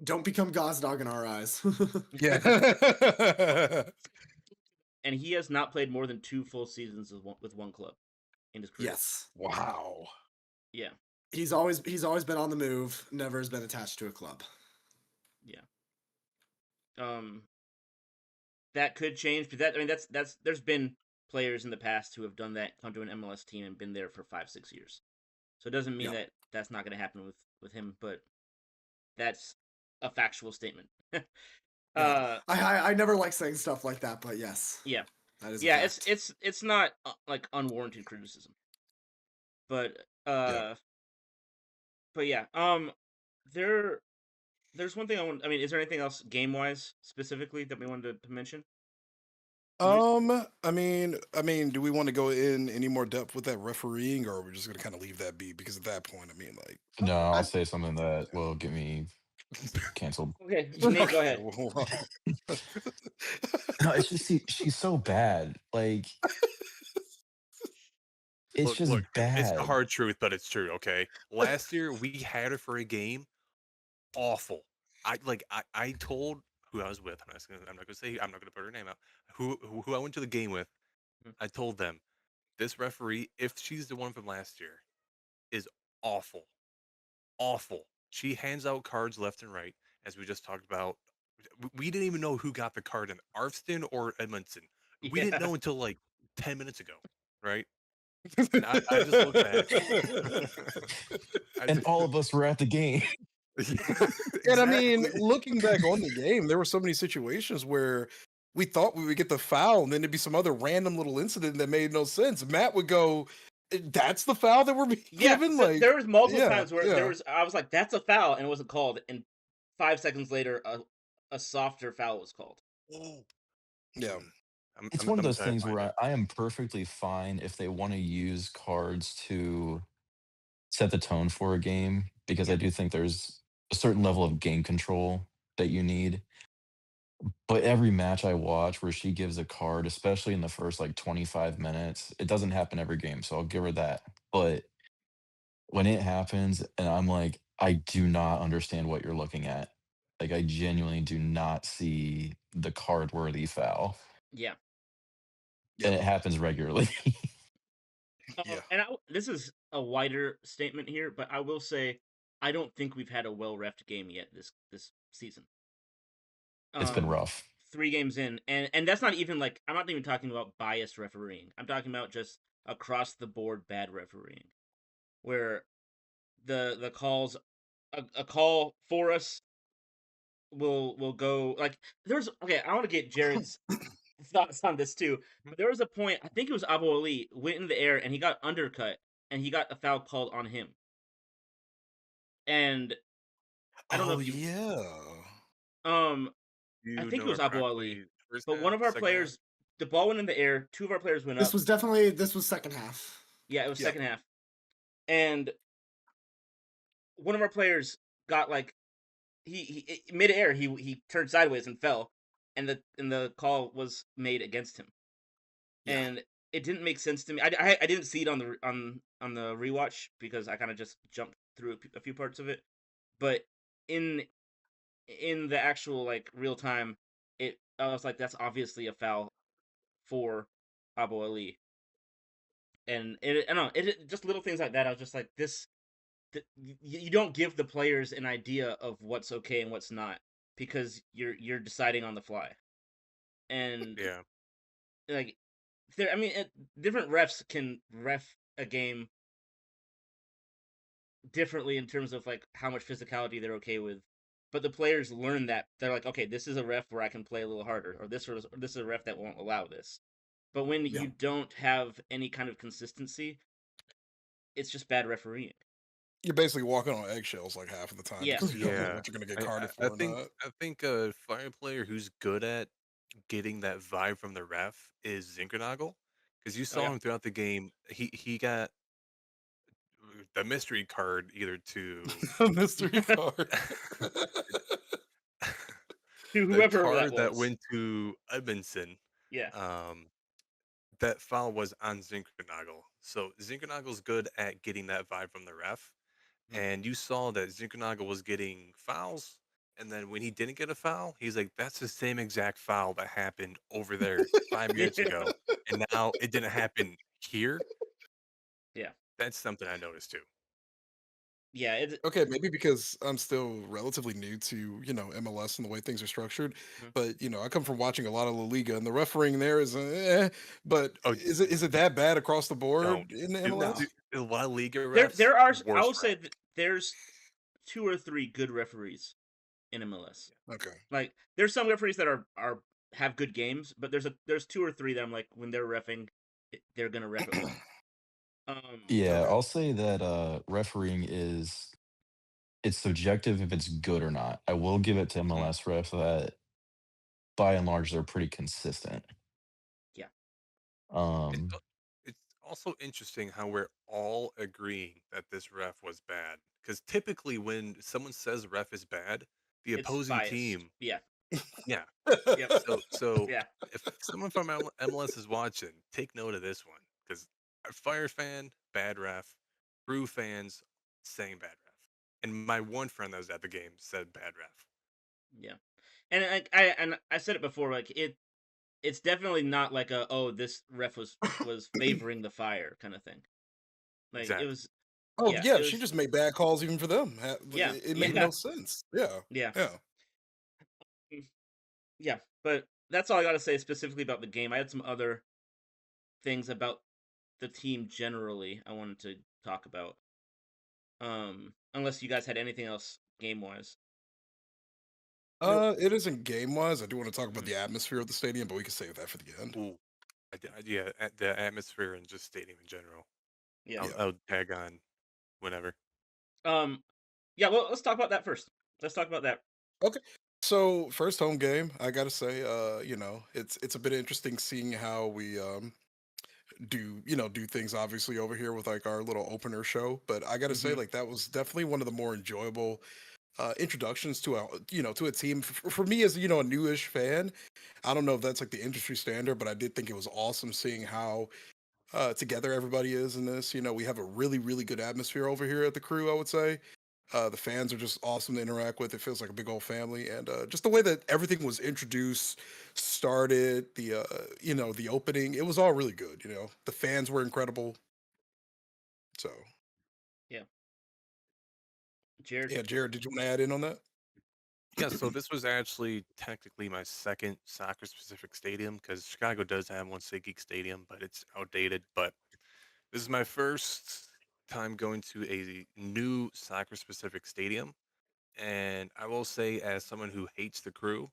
Don't become Gosdog in our eyes. Yeah. And he has not played more than 2 full seasons with one club in his career. Yes. Wow. Yeah, He's always been on the move, never has been attached to a club. yeah. That could change, but that's there's been players in the past who have done that, come to an MLS team and been there for 5-6 years. So it doesn't mean Yep. that that's not going to happen with him, but that's a factual statement. Yeah. uh, I never like saying stuff like that, but yes, yeah, that is a yeah. fact. It's not like unwarranted criticism, but Yeah. but yeah. There's one thing I want. I mean, is there anything else game wise specifically that we wanted to mention? I mean, do we want to go in any more depth with that refereeing, or are we just gonna kind of leave that be? Because at that point, I mean, like, No, I, I'll say something that will get me canceled. Okay, Nate, go okay, ahead. well, No, it's just she's so bad. Like it's Look, look, just it's the bad. hard truth, but it's true. Okay, last year we had her for a game. Awful. I told who I was with. I'm not gonna say. I'm not gonna put her name out. Who I went to the game with. Mhm. I told them this referee, if she's the one from last year, is awful. Awful. She hands out cards left and right, as we just talked about. We didn't even know who got the card in Arfston or Edmondson. We didn't Yeah. know until like 10 minutes ago, right? And I just look back. I And just, all of us were at the game. and I mean, exactly. looking back on the game, there were so many situations where we thought we would get the foul, and then there'd be some other random little incident that made no sense. Matt would go, "That's the foul that we're being Yeah, given." so Like, there was multiple yeah, times where yeah, I was like, "That's a foul," and it wasn't called, and 5 seconds later, a softer foul was called. Whoa. yeah. It's one of I'm gonna those try to things find where it. I am perfectly fine if they want to use cards to set the tone for a game, because I Yeah, do think there's a certain level of game control that you need. But every match I watch where she gives a card, especially in the first like 25 minutes, it doesn't happen every game, so I'll give her that. But when it happens and I'm like, I do not understand what you're looking at. Like I genuinely do not see the card worthy foul. yeah. And Yep. it happens regularly. Yeah. And this is a wider statement here, but I will say I don't think we've had a well refed game yet this season. It's been Um, rough. 3 games in, and that's not even like I'm not even talking about biased refereeing. I'm talking about just across the board bad refereeing, where the calls a call for us will go like there's okay. I want to get Jared's thoughts on this too. But there was a point, I think it was Abu Ali, went in the air and he got undercut and he got a foul called on him. And I don't know Oh if you yeah. um I You think it know was it Abu Ali, correctly. First but one half, of our second half. players, the ball went in the air, 2 of our players went This up. was second half. Yeah, it was Yep. second half. And one of our players got like he mid-air he turned sideways and fell and the call was made against him. Yeah. And it didn't make sense to me. I didn't see it on the rewatch because I kind of just jumped through a few parts of it. But in in the actual like real time, I was like, that's obviously a foul for Abu Ali. And I don't know, just little things like that. I was just like, you don't give the players an idea of what's okay and what's not because you're deciding on the fly. And Yeah. like there, I mean, different refs can ref a game differently in terms of like how much physicality they're okay with. But the players learn that they're like, okay, this is a ref where I can play a little harder, or this is a ref that won't allow this. But when Yeah. you don't have any kind of consistency, it's just bad refereeing. You're basically walking on eggshells like half of the time Yeah, because you don't know Yeah. what you're gonna get I, carded I for or think not. I think a fire player who's good at getting that vibe from the ref is Zinkernagel. Because you oh saw yeah, him throughout the game. He got the mystery card either to A mystery card. to the whoever that card that was. went to Edmondson. Yeah, Um, that foul was on Zinkernagel. So Zinkernagel's good at getting that vibe from the ref, Mhm. and you saw that Zinkernagel was getting fouls, and then when he didn't get a foul, he's like, "That's the same exact foul that happened over there 5 minutes Yeah. ago, and now it didn't happen here." Yeah. That's something I noticed too. Yeah. Okay, maybe because I'm still relatively new to, MLS and the way things are structured. Mhm. But, I come from watching a lot of La Liga and the refereeing there is but Oh, is it that bad across the don't. board in the No. MLS? The La Liga There refs, there are I will worst say ref. that there's 2 or 3 good referees in MLS. Okay. Like, there's some referees that are have good games, but there's 2 or 3 that I'm like, when they're reffing, they're gonna ref it well. Yeah, Okay. I'll say that refereeing is it's subjective if it's good or not. I will give it to Mhm. MLS refs that by and large they're pretty consistent. Yeah. It, Um it's also interesting how we're all agreeing that this ref was bad. Because typically, when someone says ref is bad, the It's opposing biased. team, Yeah. yeah. Yep. So Yeah. if someone from MLS is watching, take note of this one. Because a Fire fan, bad ref. Crew fans, saying bad ref. And my one friend that was at the game said bad ref. Yeah. And I said it before, like, it's definitely not like a, "Oh, this ref was favoring the Fire," kinda thing. Like, it Exactly. was Oh, yeah, yeah, it she was just made bad calls even for them. yeah. It made Yeah. no sense. Yeah. Yeah. Yeah. Mm, yeah, but that's all I gotta say specifically about the game. I had some other things about the team generally I wanted to talk about. Unless you guys had anything else game wise. Nope. It isn't game wise. I do want to talk about Hmm. the atmosphere of the stadium, but we can save that for the end. Ooh. Yeah, the atmosphere and just stadium in general. Yeah. I'll, Yeah. I'll tag on whenever. Um. Yeah. Well, let's talk about that first. Let's talk about that. Okay. So first home game, I gotta say, it's a bit interesting seeing how we do things obviously over here with like our little opener show. But I gotta say, Hmm. like that was definitely one of the more enjoyable introductions to a team for me as a newish fan. I don't know if that's like the industry standard, but I did think it was awesome seeing how together everybody is in this. We have a really, really good atmosphere over here at the Crew, I would say. The fans are just awesome to interact with. It feels like a big old family, and just the way that everything was introduced, started, the opening, it was all really good. The fans were incredible. So Yeah. Jared. yeah, Jared, did you want to add in on that? Yeah, so this was actually technically my second soccer specific stadium because Chicago does have one SeatGeek Stadium, but it's outdated. But this is my first time going to a new soccer specific stadium. And I will say, as someone who hates the Crew,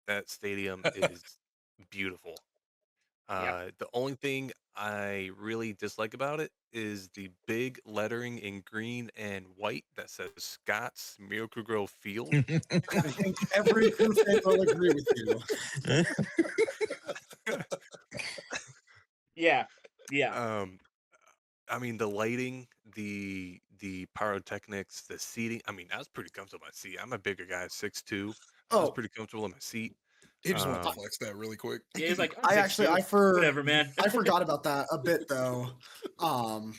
that stadium is beautiful. Yeah. The only thing I really dislike about it is the big lettering in green and white that says Scott's Miracle Grow Field. I think every crew fan will agree with you. Yeah. Yeah. um, I mean, the lighting, the pyrotechnics, the seating. I mean, I was pretty comfortable in my seat. I'm a bigger guy, 6'2". I was Oh, pretty comfortable in my seat. He just wanted to I, Um, flex that really quick. Yeah. He's like, I'm I six actually two. Whatever, man. I forgot about that a bit though. Um,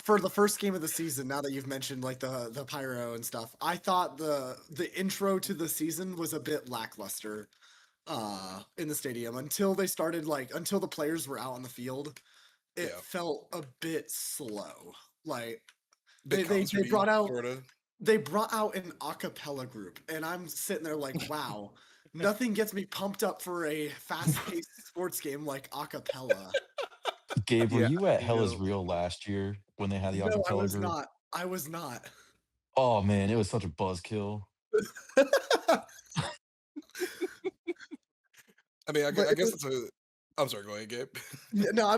for the first game of the season, now that you've mentioned like the pyro and stuff, I thought the intro to the season was a bit lackluster in the stadium until the players were out on the field. It Yeah, felt a bit slow. Like bit they concerty, brought out sort of. an a cappella group, and I'm sitting there like, wow, nothing gets me pumped up for a fast-paced sports game like a cappella. Gabe, were yeah, you at you Hell is know, Real last year when they had the No, I acapella was group? not. I was not. Oh man, it was such a buzzkill. I mean, But I guess it's a. I'm sorry. Go ahead, Gabe. yeah, no,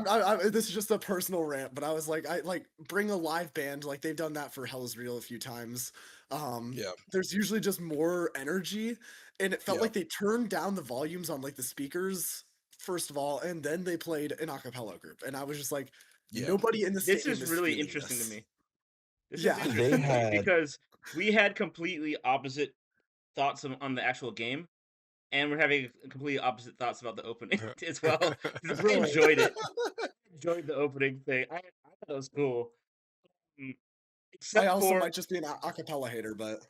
this is just a personal rant, but I was like, I like bring a live band, like they've done that for Hell's Real a few times. Yeah, There's usually just more energy, and it felt yeah, like they turned down the volumes on like the speakers first of all, and then they played an a cappella group, and I was just like, yeah. nobody in the This stadium is is really feeling interesting to this. me. This is Yeah, They interesting to me had because we had completely opposite thoughts on the actual game. and we're having completely opposite thoughts about the opening as well. 'Cause I Really? enjoyed it. Enjoyed the opening thing. I thought it was cool. Mm, I Except also for might just be an acapella hater, but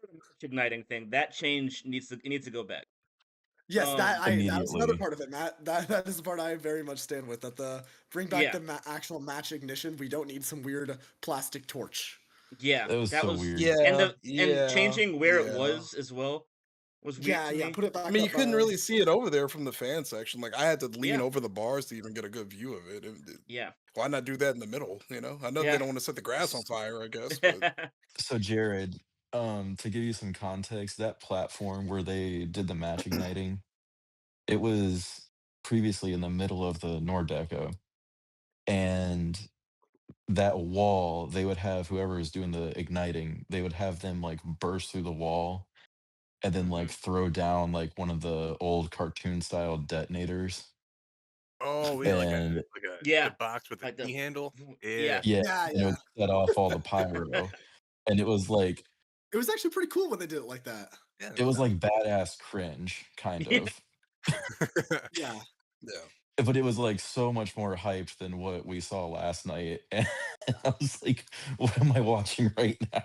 the match igniting thing. That change needs to go back. yes, that was another Immediately. part of it, Matt. That is the part I very much stand with. That the bring back Yeah. the actual match ignition. We don't need some weird plastic torch. Yeah, It was that so was weird. Yeah, and yeah, changing where it yeah. was as well was weird Yeah, to yeah. me. Put it I back mean, you up. couldn't really see it over there from the fan section. Like I had to lean Yeah, over the bars to even get a good view of it. yeah, Why not do that in the middle? You know, I know they yeah. don't want to set the grass on S- fire, I guess, but So Jared, to give you some context, that platform where they did the match igniting, it was previously in the middle of the Nordeco, and that wall, they would have whoever was doing the igniting, they would have them like burst through the wall and then hmm like throw down like one of the old cartoon style detonators. Oh yeah, And the Yeah, box with the like T handle. yeah, Yeah. yeah, Yeah, and it yeah. would set off all the pyro. And it was like It was actually pretty cool when they did it like that. Yeah, it no was doubt. like badass cringe, kind yeah. of. Yeah. yeah. But it was like so much more hyped than what we saw last night. And I was like, what am I watching right now?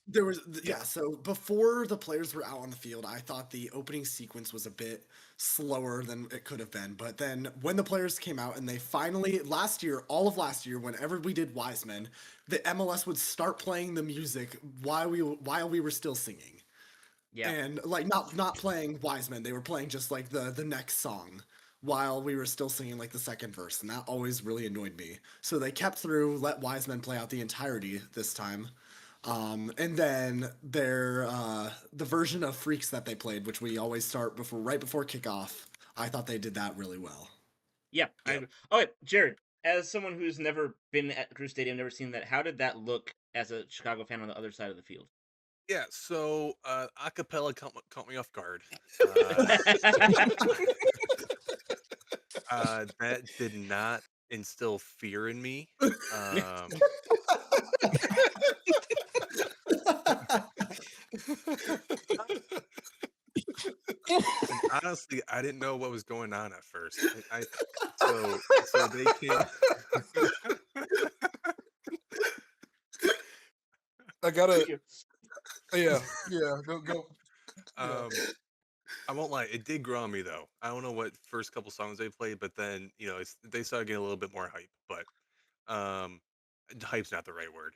There was Yeah. yeah, so before the players were out on the field, I thought the opening sequence was a bit slower than it could have been. But then when the players came out and they finally last year, all of last year, whenever we did Wiseman, the MLS would start playing the music while we were still singing. Yeah. And like not playing Wiseman, they were playing just like the next song while we were still singing like the second verse, and that always really annoyed me. So they kept through, let Wiseman play out the entirety this time. And then the version of Freaks that they played, which we always start right before kickoff, I thought they did that really well. Yeah, I Yep. agree. Okay, Jared, as someone who's never been at Crew Stadium, never seen that, how did that look as a Chicago fan on the other side of the field? Yeah, so acapella caught me off guard. Uh, that did not instill fear in me. Um, and honestly, I didn't know what was going on at first. So they came. I gotta, Thank you. yeah, yeah, go, yeah. um, I won't lie, it did grow on me though. I don't know what first couple songs they played, but then they started getting a little bit more hype. But um, hype's not the right word.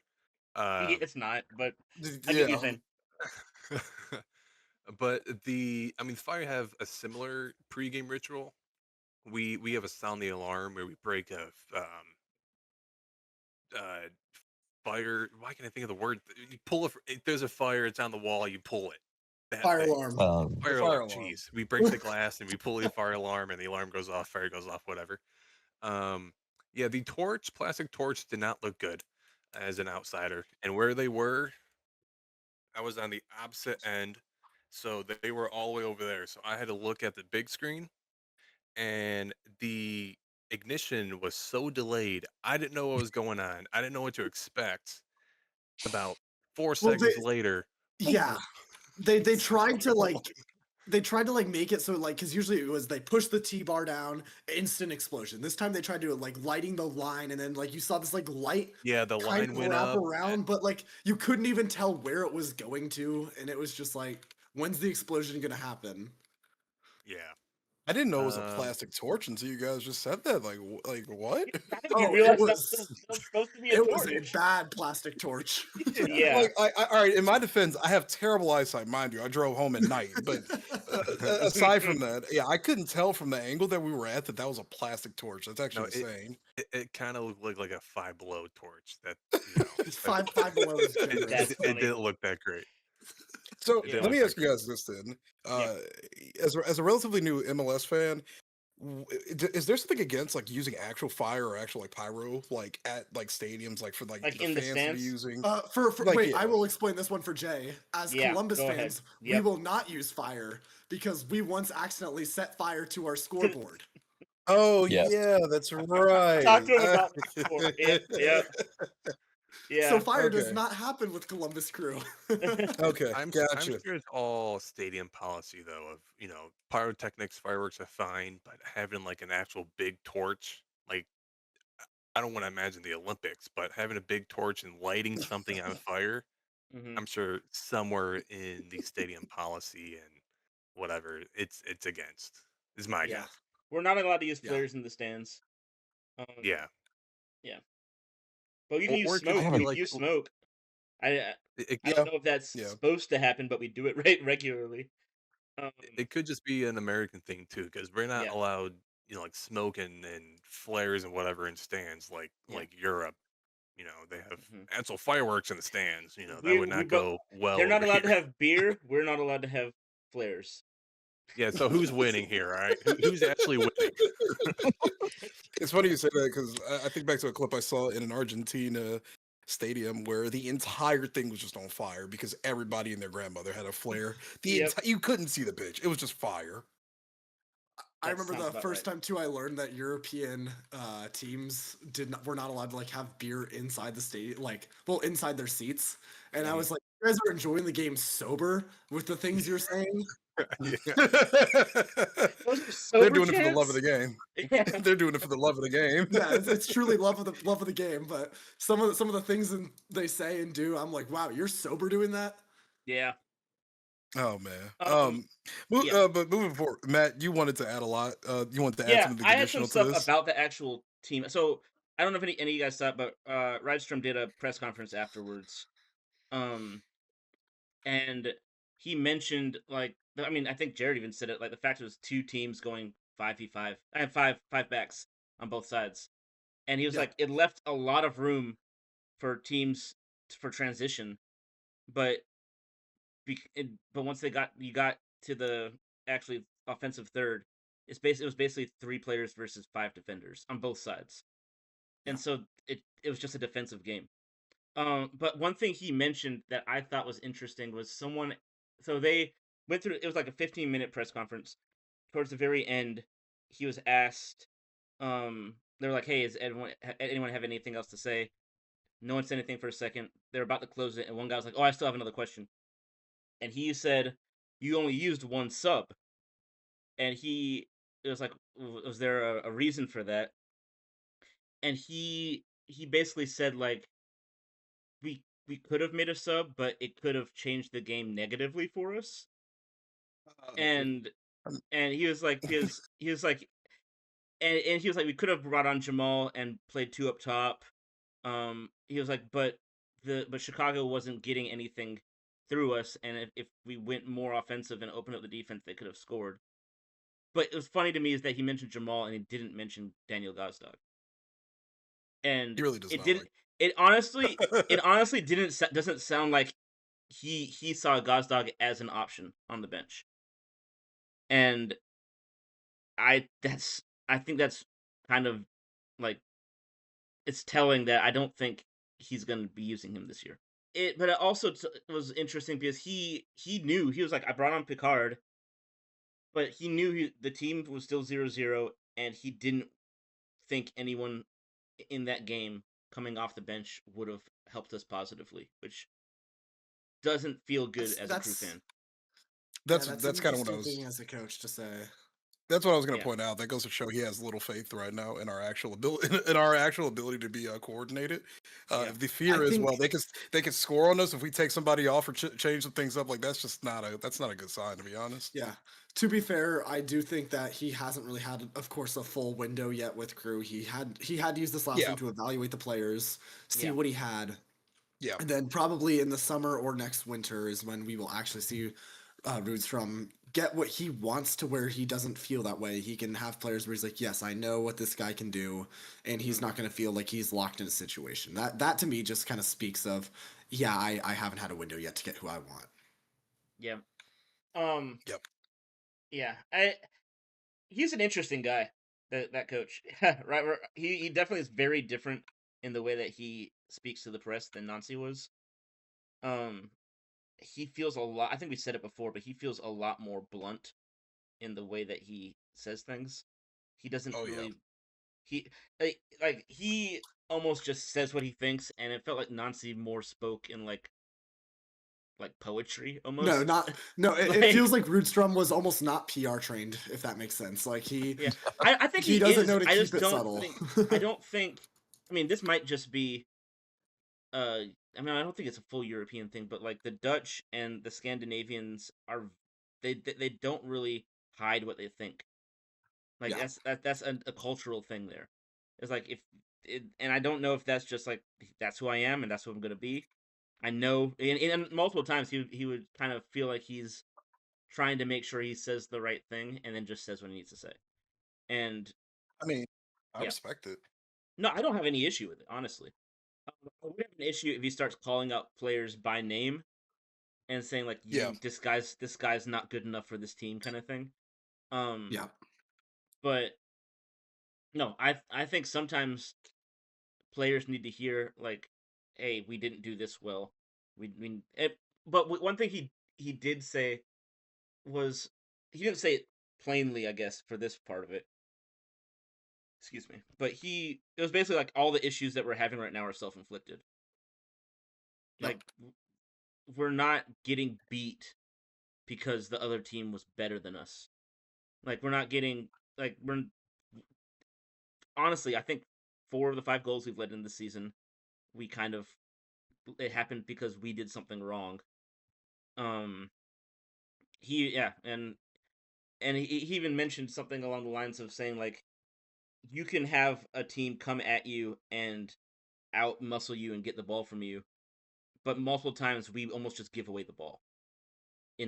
Um, It's not, but I get what you're Yeah. saying. but I mean, Fire have a similar pregame ritual. We have a sound the alarm where we break a uh, fire. Why can't I think of the word? You pull it. There's a fire. It's on the wall. You pull it. That Fire thing. alarm. The Fire fire alarm. alarm. Jeez, we break the glass and we pull the fire alarm, and the alarm goes off. Fire goes off. Whatever. Um, yeah, the plastic torch, did not look good as an outsider. And where they were, I was on the opposite end, so they were all the way over there. So I had to look at the big screen, and the ignition was so delayed. I didn't know what was going on. I didn't know what to expect. About four Well, seconds later, yeah, they It's tried to so like make it so like because usually it was they push the T-bar down, instant explosion. This time they tried to like lighting the line, and then like you saw this like light yeah, the kind line of went wrap up. around, but like you couldn't even tell where it was going to, and it was just like, when's the explosion gonna happen? Yeah. I didn't know it was a Um, plastic torch until you guys just said that. Like what? I didn't even Oh, realize that was supposed to be a it was a torch. bad plastic torch. Yeah. Like all right. In my defense, I have terrible eyesight, mind you. I drove home at night, but aside from that, yeah, I couldn't tell from the angle that we were at that was a plastic torch. That's no, actually insane. it kind of looked like a Five Below torch. That that Five below is it, generous. That's it, it funny. didn't look that great. So It Yeah. didn't let look me that ask you great. guys this then. Yeah. As a relatively new MLS fan, is there something against like using actual fire or actual like pyro like at like stadiums like for like Like the in the fans to be stands? using? For Like wait, yeah. I will explain this one for Jay. As Yeah, Columbus go ahead. fans, we Yep. will not use fire because we once accidentally set fire to our scoreboard. Oh Yeah. yeah, that's I right. talked to him about this before. Yeah. So Yeah. fire does Okay. not happen with Columbus Crew. Okay. I'm Gotcha. sure it's all stadium policy though. Of pyrotechnics, fireworks are fine, but having like an actual big torch, like I don't want to imagine the Olympics, but having a big torch and lighting something on fire, hmm I'm sure somewhere in the stadium policy and whatever it's against. Is my Yeah. guess. We're not allowed to use Yeah. flares in the stands. Yeah, Yeah. But you can use or it could I smoke. just have be a We can like use smoke. I don't Yeah. know if that's Yeah. supposed to happen, but we do it regularly. Um, it could just be an American thing too, because we're not yeah, allowed, like smoke and flares and whatever in stands yeah. like Europe. They have hmm actual fireworks in the stands. That would We not but go well they're not over allowed to here. have beer. We're not allowed to have flares. Yeah, so who's winning here? All right, who's actually winning? It's funny you say that because I think back to a clip I saw in an Argentina stadium where the entire thing was just on fire because everybody and their grandmother had a flare. Yep, You couldn't see the pitch; it was just fire. I that remember sounds the about first right. time too I learned that European teams were not allowed to like have beer inside the stadium, like well inside their seats. And I Mhm. was like, you guys are enjoying the game sober with the things you're saying. Yeah, Those are They're sober doing it for the love of the chants. game. Yeah, They're doing it for the love of the game. Yeah, it's truly love of the game. But some of the things they say and do, I'm like, wow, you're sober doing that. yeah. Oh man. Um, yeah, But moving forward, Matt, you wanted to add a lot. You wanted to add yeah. something I had some additional to stuff this. about the actual team. So I don't know if any of you guys saw it, but Rydstrom did a press conference afterwards. Um, and he mentioned like I mean I think Jared even said it like the fact it was two teams going 5v5. I have five backs on both sides, and he was Yep. like it left a lot of room for teams for transition, but but once you got to the actually offensive third, it was basically three players versus five defenders on both sides, Yeah. and so it was just a defensive game. But one thing he mentioned that I thought was interesting was someone. So they went through. It was like a 15-minute press conference. Towards the very end, he was asked. They were like, "Hey, anyone have anything else to say?" No one said anything for a second. They're about to close it, and one guy was like, "Oh, I still have another question." And he said, "You only used one sub." And it was like, "Was there a reason for that?" And he basically said like we could have made a sub, but it could have changed the game negatively for us. Oh, And um, and he was like and he was like we could have brought on Jamal and played two up top. He was like but Chicago wasn't getting anything through us, and if we went more offensive and opened up the defense, they could have scored. But it was funny to me is that he mentioned Jamal and he didn't mention Daniel Gazdag. he And really does it not didn't like. it honestly doesn't sound like he saw Gazdag as an option on the bench. And I think that's kind of like it's telling that I don't think he's going to be using him this year. But it also was interesting because he knew he was like I brought on Picard, but he knew the team was still 0-0, and he didn't think anyone in that game coming off the bench would have helped us positively, which doesn't feel good That's as a Crew that's fan. yeah, that's an That's kind of what I interesting was. thing as a coach to say. That's what I was going to Yeah, point out. That goes to show he has little faith right now in our actual ability in our actual ability to be coordinated. yeah, The I fear is well, think they could score on us if we take somebody off or change some things up. Like that's not a good sign to be honest. yeah. To be fair, I do think that he hasn't really had, of course, a full window yet with Crew. He had used this last Yeah, time to evaluate the players, see yeah, what he had, yeah. and then probably in the summer or next winter is when we will actually see Roots from get what he wants to where he doesn't feel that way. He can have players where he's like, yes, I know what this guy can do, and he's mhm, not going to feel like he's locked in a situation. That to me just kind of speaks of, yeah, I haven't had a window yet to get who I want. yeah. Um, Yep. yeah. He's an interesting guy. That coach, right? He definitely is very different in the way that he speaks to the press than Nancy was. Um, he feels a lot. I think we said it before, but he feels a lot more blunt in the way that he says things. He doesn't Oh yeah. really he like he almost just says what he thinks, and it felt like Nancy more spoke in like poetry No, almost. not no. It feels Like, like Rootstrom was almost not PR trained, if that makes sense. Like yeah, I think he he doesn't is. know to I keep just it don't subtle. think. I don't think. I mean, this might just be. Uh, I mean, I don't think it's a full European thing, but like the Dutch and the Scandinavians are, they don't really hide what they think. Like Yeah. that's a cultural thing there. It's like and I don't know if that's just like that's who I am and that's who I'm gonna be. I know, and multiple times he would kind of feel like he's trying to make sure he says the right thing and then just says what he needs to say. And I mean, I yeah, respect it. no, I don't have any issue with it, honestly. I would have an issue if he starts calling out players by name and saying like Yeah. this guy's not good enough for this team kind of thing. Um, Yeah. but no, I think sometimes players need to hear like, "Hey, we didn't do this well." But one thing he did say was he didn't say it plainly, I guess, for this part of it. Excuse me, but it was basically like all the issues that we're having right now are self inflicted. Yep. Like we're not getting beat because the other team was better than us. Like we're not getting like we're honestly, I think 4 of the 5 goals we've led in this season, we kind of it happened because we did something wrong. Um, yeah, and he even mentioned something along the lines of saying like you can have a team come at you and out muscle you and get the ball from you, but multiple times we almost just give away the ball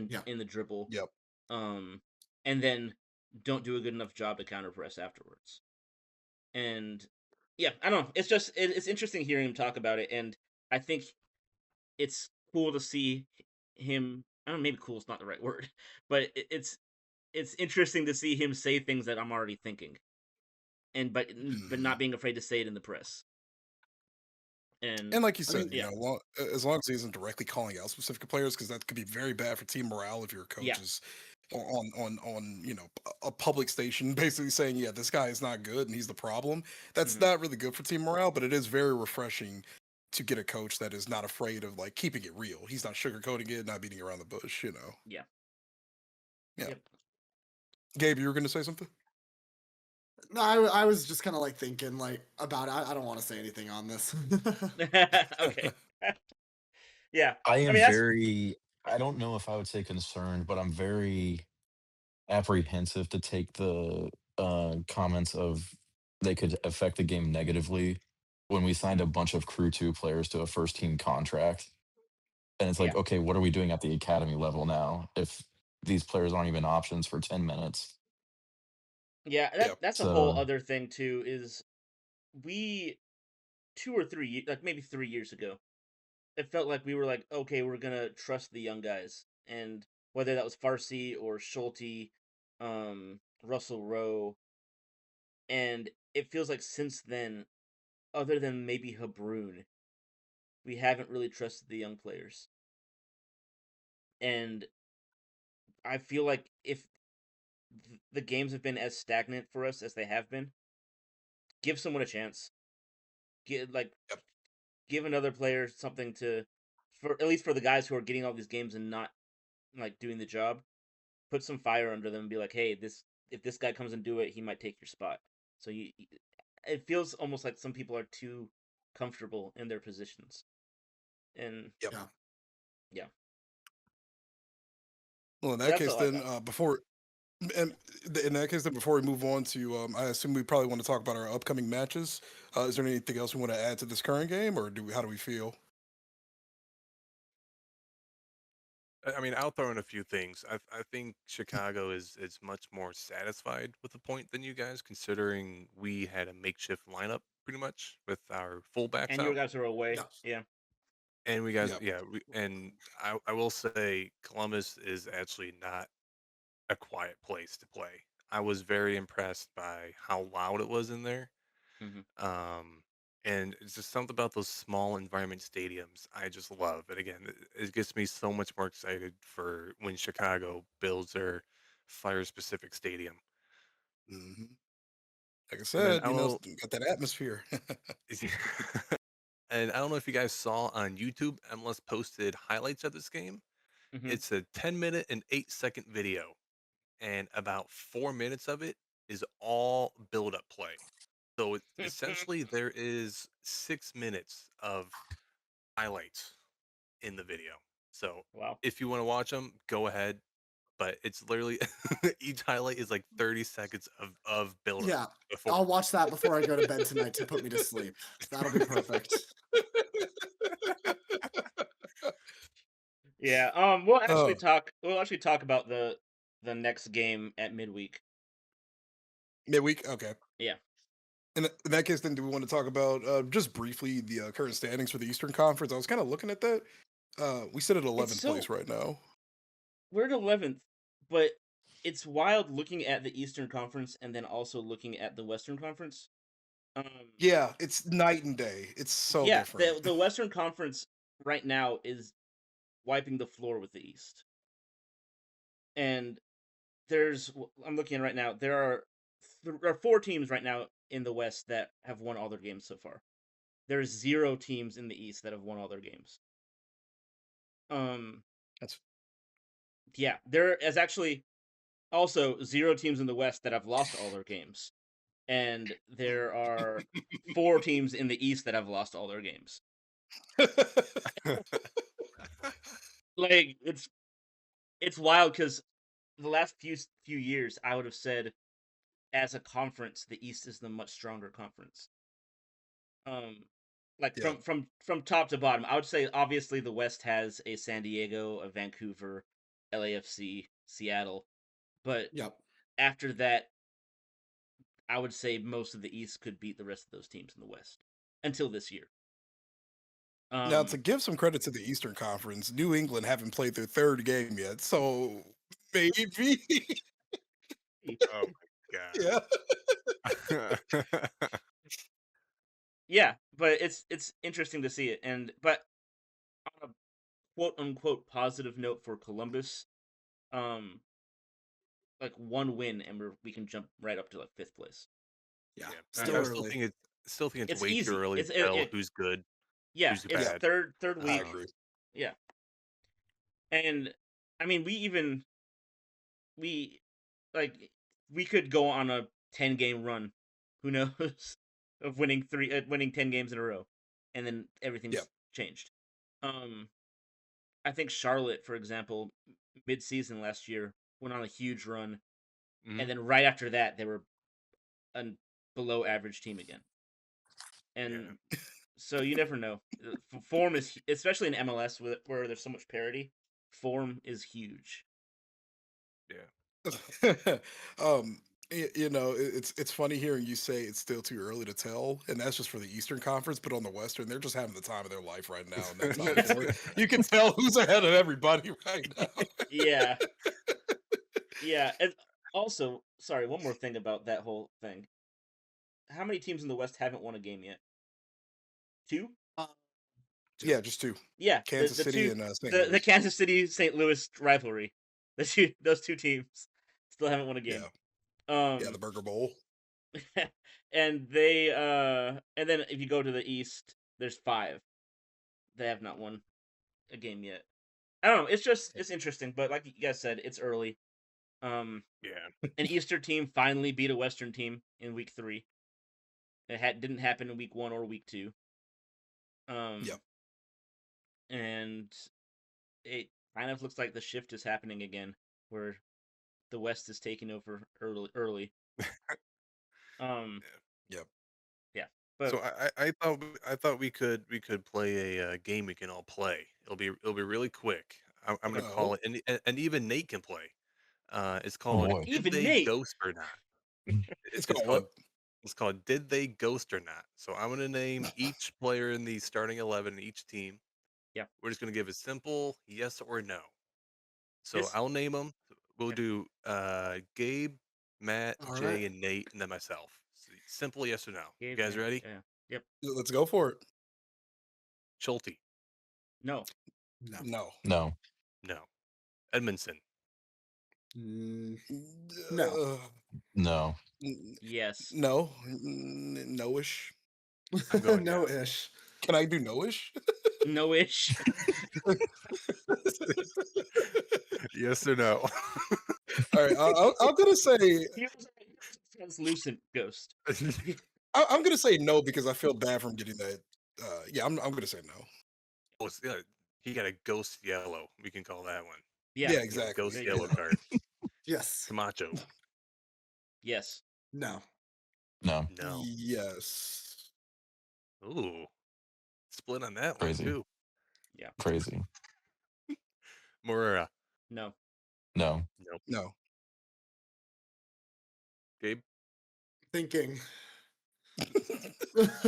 Yeah. in the dribble, Yep. um, and then don't do a good enough job to counter press afterwards. And yeah, I don't know. It's just it's interesting hearing him talk about it, and I think it's cool to see him. I don't know, maybe cool is not the right word, but it's interesting to see him say things that I'm already thinking, and but Mhm. not being afraid to say it in the press. And And like you I said, mean, you yeah, know, as long as he isn't directly calling out specific players, because that could be very bad for team morale if your coach yeah, is on a public station basically saying, yeah, this guy is not good and he's the problem. That's hmm not really good for team morale, but it is very refreshing to get a coach that is not afraid of like keeping it real. He's not sugarcoating it, not beating around the bush. yeah, Yeah. yep. Gabe, you were gonna say something? no, I was just kind of like thinking like about it. I don't want to say anything on this. Okay, yeah. I I am mean that's very, I don't know if I would say concerned, but I'm very apprehensive to take the comments of they could affect the game negatively when we signed a bunch of Crew 2 players to a first team contract. And it's like, yeah, okay, what are we doing at the academy level now if these players aren't even options for 10 minutes? yeah. Yeah. That's a whole So, other thing too. Is we 2 or 3 like maybe 3 years ago, it felt like we were like, okay, we're gonna trust the young guys, and whether that was Farsi or Schulte, Russell Rowe, and it feels like since then, other than maybe Habroon, we haven't really trusted the young players, and I feel like if the games have been as stagnant for us as they have been, give someone a chance. Give Yep. give another player something to, for at least for the guys who are getting all these games and not like doing the job, put some fire under them and be like, hey, this if this guy comes and do it, he might take your spot. So it feels almost like some people are too comfortable in their positions, and Yep. Yeah. yeah, Well, in that that's case, all I then got. and in that case, then before we move on to, I assume we probably want to talk about our upcoming matches. Is there anything else we want to add to this current game, or how do we feel? I mean, I'll throw in a few things. I think Chicago is much more satisfied with the point than you guys, considering we had a makeshift lineup pretty much with our fullbacks And your out, guys are away, Yeah. yeah. and we guys, Yep. yeah, and I will say Columbus is actually not a quiet place to play. I was very impressed by how loud it was in there. hmm Um, and it's just something about those small environment stadiums I just love. And again, it gets me so much more excited for when Chicago builds their fire specific stadium. Hmm. Like I And then said, I don't know, got that atmosphere. and I don't know if you guys saw on YouTube, MLS posted highlights of this game. Hmm. It's a 10-minute and 8-second video, and about 4 minutes of it is all build-up play. So essentially, there is 6 minutes of highlights in the video. So Wow. if you want to watch them, go ahead. But it's literally each highlight is like 30 seconds of build-up Yeah, before. I'll watch that before I go to bed tonight to put me to sleep. That'll be perfect. Yeah. Oh, We'll actually talk about the next game at midweek. midweek. Okay. Yeah. In that case, then, do we want to talk about just briefly the current standings for the Eastern Conference? I was kind of looking at that. We sit at It's 11th place so right now. we're at 11th, but it's wild looking at the Eastern Conference and then also looking at the Western Conference. Um, Yeah, it's night and day. It's so yeah, different. the Western Conference right now is wiping the floor with the East, and I'm looking at right now. There are 4 teams right now in the West that have won all their games so far. There's 0 teams in the East that have won all their games. Um, That's yeah, there is actually also 0 teams in the West that have lost all their games, and there are 4 teams in the East that have lost all their games. Like it's wild because the last few years, I would have said as a conference, the East is the much stronger conference. Um, like yeah. from top to bottom, I would say obviously the West has a San Diego, a Vancouver, LAFC, Seattle, but Yep. after that, I would say most of the East could beat the rest of those teams in the West until this year. Now, to Um, give some credit to the Eastern Conference, New England haven't played their third game yet, so maybe. Oh Yeah. my god. yeah, but it's interesting to see it, and but on a quote unquote positive note for Columbus, um, like 1 win and we can jump right up to like 5th place. Yeah. Yeah. Still I early. still think it's It's way too easy. early to It's tell it who's good, Yeah, who's it's Yeah, bad. third I week. agree. Yeah, and I mean we like we could go on a 10 game run. Who knows of winning 10 games in a row, and then Yeah. everything's changed. Um, I think Charlotte, for example, mid-season last year went on a huge run, Mhm. and then right after that they were a below average team again. Yeah. And so you never know. Form is especially in MLS where there's so much parity. Form is huge. Yeah. um, it's funny hearing you say it's still too early to tell, and that's just for the Eastern Conference. But on the Western, they're just having the time of their life right now in that top four. You can tell who's ahead of everybody right now. Yeah, yeah. And also, sorry, one more thing about that whole thing. How many teams in the West haven't won a game yet? 2? Uh, two. Yeah, just two. Yeah, Kansas the City two and St. the Louis. Kansas City St. Louis rivalry. Those 2 teams still haven't won a game. Yeah, yeah, the Um, Burger Bowl. and then if you go to the East, there's 5. They have not won a game yet. I don't know. It's interesting, but like you guys said, it's early. Um, Yeah. an Eastern team finally beat a Western team in week 3. Didn't happen in week 1 or week 2. Yep. Um, and it kind of looks like the shift is happening again, where the West is taking over early. Um, Yep. yeah, So but I thought we could play a game we can all play. It'll be really quick. I'm okay. gonna call Oh, it, and even Nate can play. It's Oh called boy. "Did Even They Nate. Ghost or Not." it's It's called called what? "Did They Ghost or Not." So I'm gonna name each player in the starting 11 in each team. Yeah, We're just gonna give a simple yes or no. So this. I'll name them. We'll Okay, do Gabe, Matt, All right. Jay, and Nate, and then myself. So simple yes or no. You Gabe, guys Matt. ready? Yeah. Yep. Let's go for it. Schulte, No. No. No. No. no. Edmondson, No. Uh, No. n- Yes. no, no-ish. I'm going no yes. ish. Can I do no-ish? No-ish. Yes or no? All right, I'm gonna say He was a translucent ghost. I'm gonna say no because I feel bad from getting that. Yeah, I'm gonna say no. Oh, yeah, he got a ghost yellow. We can call that one. Yeah. Yeah, He got a exactly. ghost There you yellow go. card. Yes. Camacho. Yes. No. No. No. Yes. Ooh. Split on that one Crazy. too. Crazy. Morera. No. No. Nope. No. Gabe. Thinking.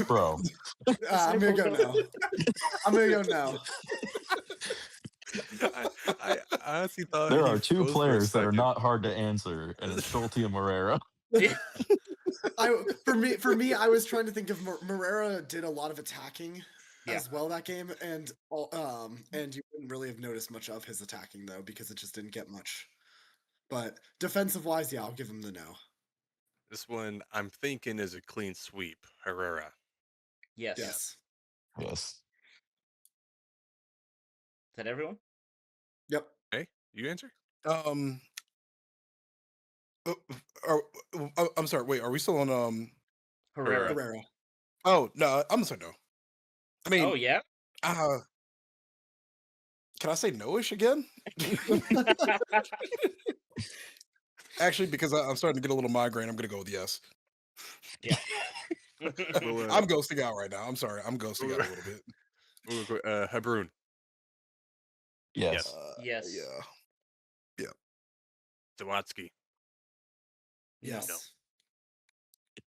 Bro. I'm gonna go no. I'm gonna go no. I honestly thought There he are two froze for a players that are second. not hard to answer, and it's Schulte and Morera. For me, I was trying to think of Morera did a lot of attacking Yeah. as well that game, and you wouldn't really have noticed much of his attacking though because it just didn't get much. But defensive wise, yeah, I'll give him the no. This one I'm thinking is a clean sweep. Herrera. Yes. Yes. Yes. Is that everyone? Yep. Hey, you answer? Um. I'm sorry. Wait, are we still on? Herrera. Herrera. Oh no, I'm gonna say no. I mean, Oh yeah. can I say no-ish again? Actually, because I'm starting to get a little migraine, I'm gonna go with yes. Yeah. Well, I'm ghosting out right now. I'm sorry. I'm ghosting out a little bit. real quick, Habrun. Yes. Yes. Yeah. Zawatsky. No. Yes.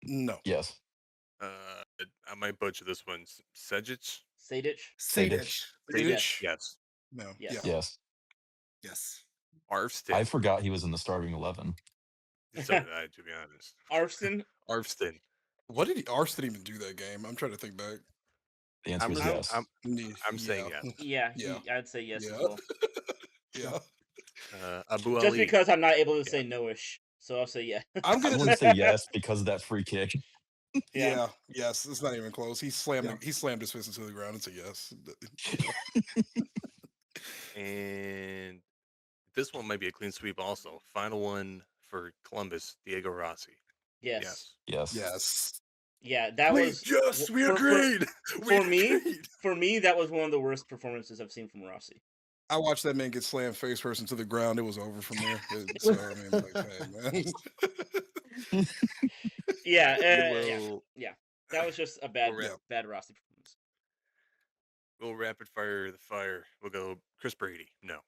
No. Yes. I might butcher this one. Sejic. Sadich. Sadich. Yes. Yes. No. Yes. Yeah. Yes. Yes. Arvston. I forgot he was in the starting 11. So did I, to be honest. Arfston. Arvston. What did Arston even do that game? I'm trying to think back. The answer is really- yes. I'm saying yes. Yeah. Yeah. I'd say yes Yeah. as well. Yeah. Abu Just Ali. because I'm not able to say no-ish, so I'll say yeah. I'm I'm gonna going to say yes because of that free kick. Yeah. Yes. It's not even close. He slammed. Yeah. He slammed his fist into the ground. It's a yes. And this one might be a clean sweep also. Final one for Columbus, Diego Rossi. Yes. Yes. Yes. Yeah, that was Yes, we for- agreed. We for me. agreed. For me, that was one of the worst performances I've seen from Rossi. I watched that man get slammed face first into the ground. It was over from there. So I mean, like, hey, man. Yeah, We'll- yeah. That was just a bad, We'll wrap- bad Rossi performance. We'll rapid fire the fire. We'll go Chris Brady. No.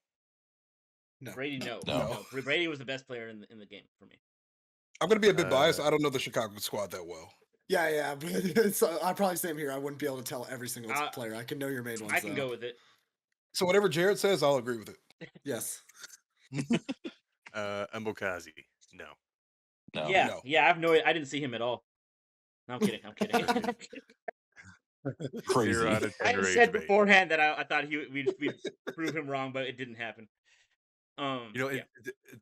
No. Brady, no. No. Brady was the best player in the game for me. I'm gonna be a bit biased. Uh, I don't know the Chicago squad that well. Yeah, but it's, I probably same here. I wouldn't be able to tell every single I- player. I can know your main ones. I can though. go with it. So whatever Jared says, I'll agree with it. Yes. Mbokazi. No. No. Yeah, No. yeah. I didn't see him at all. No, I'm kidding. I'm kidding. I'm kidding. Crazy. 0 out of 10 I rage said bait. beforehand that I thought we'd prove him wrong, but it didn't happen. You know, yeah.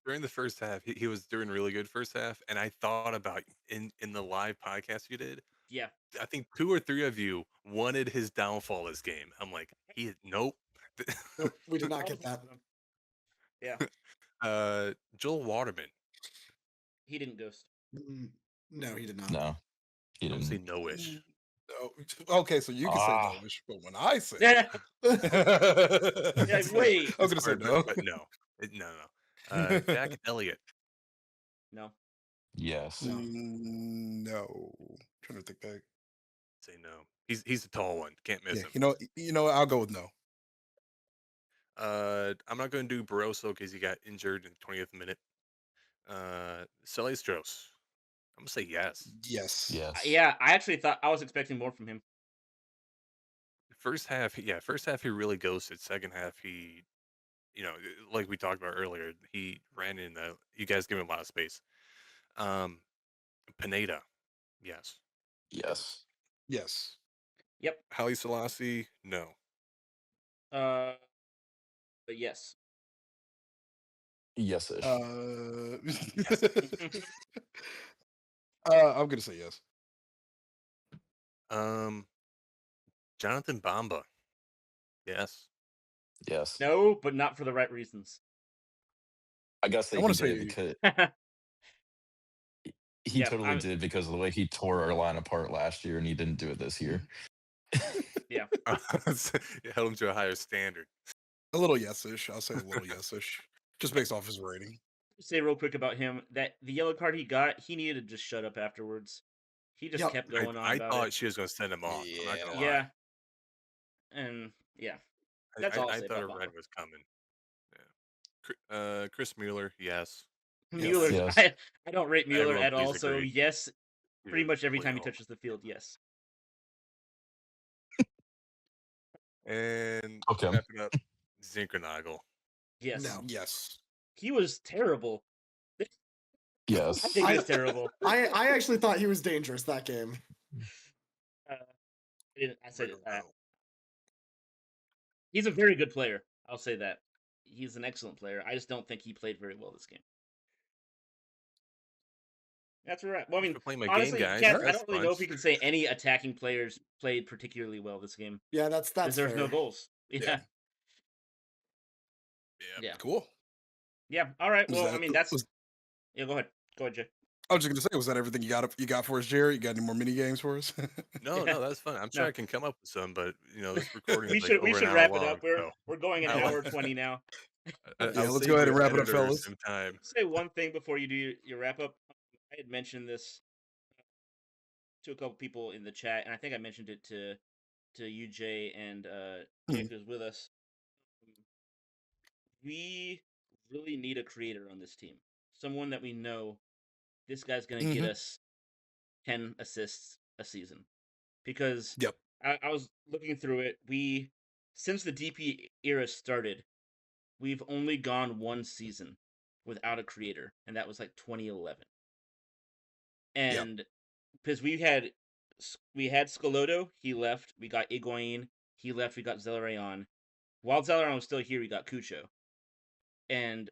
during the first half, he was doing really good first half, and I thought about in the live podcast you did. Yeah. I think 2 or 3 of you wanted his downfall this game. I'm like, nope. Nope, we did not get that. Yeah. Joel Waterman. He didn't ghost. No, he did not. No. He I'm gonna say didn't. no-ish. Oh, okay, so you can say Ah. no-ish, but when I say, Yeah. it's like, wait. I'm gonna say Hard, no. but no. Jack Elliott. No. Yes. No. No. Trying to think back. Say no. He's a tall one. Can't miss Yeah, him. you know, I'll go with no. I'm not going to do Barroso because he got injured in the 20th minute. Celestros. I'm gonna say yes. Yes. Yes. Yeah, I actually thought I was expecting more from him. First half he really ghosted. Second half he, like we talked about earlier, he ran in the. You guys give him a lot of space. Pineda, yes. Yes. Yes. Yep. Haile Selassie, no. But yes. Yes-ish. Yes. I'm gonna say yes. Um, Jonathan Bamba. Yes. Yes. No, but not for the right reasons. I gotta say I he want to did say because he Yeah, totally did because of the way he tore our line apart last year, and he didn't do it this year. yeah. You held him to a higher standard. a little yes-ish. I'll say a little yes-ish, just based off his rating. Say real quick about him that the yellow card he got, he needed to just shut up afterwards. He just Yep. kept going on I about thought it. she was going to send him off. I'm not going to lie. Yeah, and yeah, that's all I'll I say thought a about red Bamba. was coming. Yeah. Chris Mueller. Yes. Mueller, Yes. I don't rate Mueller Everyone at all. please So agree. yes, He's pretty a much every complete time he homer. touches the field, yes. And Okay. wrapping up, Zinkernagel. Yes, No. Yes. he was terrible. I Yes. think he was terrible. I actually thought he was dangerous that game. I said he's a very good player. I'll say that. He's an excellent player. I just don't think he played very well this game. That's right. Well, I Thanks mean, for playing my honestly, game, guys. I That's don't really fun. know if we can say any attacking players played particularly well this game Yeah, that's because there's fair. no goals. Yeah. Yeah. Cool. Yeah. All right. Was Well, that- I mean, that's. was- Yeah. Go ahead. Go ahead, Jay. I was just gonna say, was that everything you got for us, Jerry? You got any more mini games for us? No, Yeah. that's fun. I'm sure No. I can come up with some, but this recording We is like should over an hour wrap long. it up. We're going an I'll- hour 20 now. Yeah, let's go ahead and wrap it up, fellas. Some time. Say one thing before you do your wrap up. I had mentioned this to a couple people in the chat, and I think I mentioned it to you, Jay, and Jake who's with us. We really need a creator on this team. Someone that we know this guy's going to get us 10 assists a season. Because Yep. I was looking through it. Since the DP era started, we've only gone one season without a creator, and that was like 2011. And because we had Scalotto, he left. We got Higuain, he left. We got Zelarayan. While Zelarayan was still here, we got Cucho. And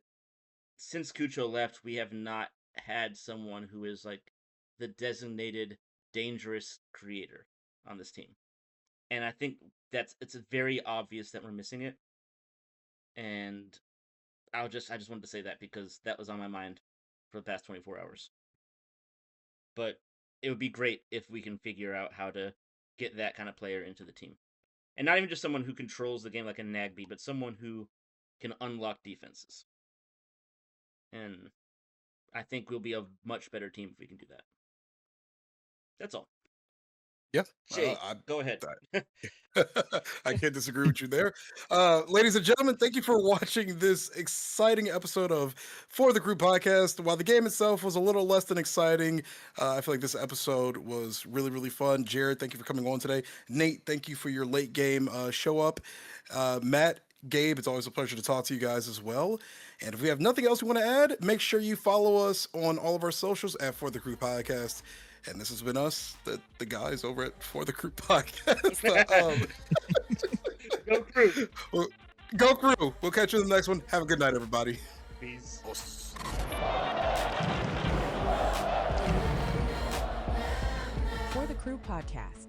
since Cucho left, we have not had someone who is like the designated dangerous creator on this team. And I think it's very obvious that we're missing it. And I just wanted to say that because that was on my mind for the past 24 hours. But it would be great if we can figure out how to get that kind of player into the team. And not even just someone who controls the game like a Nagby, but someone who can unlock defenses. And I think we'll be a much better team if we can do that. That's all. Yeah. Jay, go ahead. I can't disagree with you there. Ladies and gentlemen, thank you for watching this exciting episode of For the Crew podcast. While the game itself was a little less than exciting, I feel like this episode was really, really fun. Jared, thank you for coming on today. Nate, thank you for your late game show up. Matt, Gabe, it's always a pleasure to talk to you guys as well. And if we have nothing else we want to add, make sure you follow us on all of our socials at For the Crew podcast. And this has been us, the guys over at For the Crew podcast. Go Crew. Go Crew. We'll catch you in the next one. Have a good night, everybody. Peace. For the Crew podcast.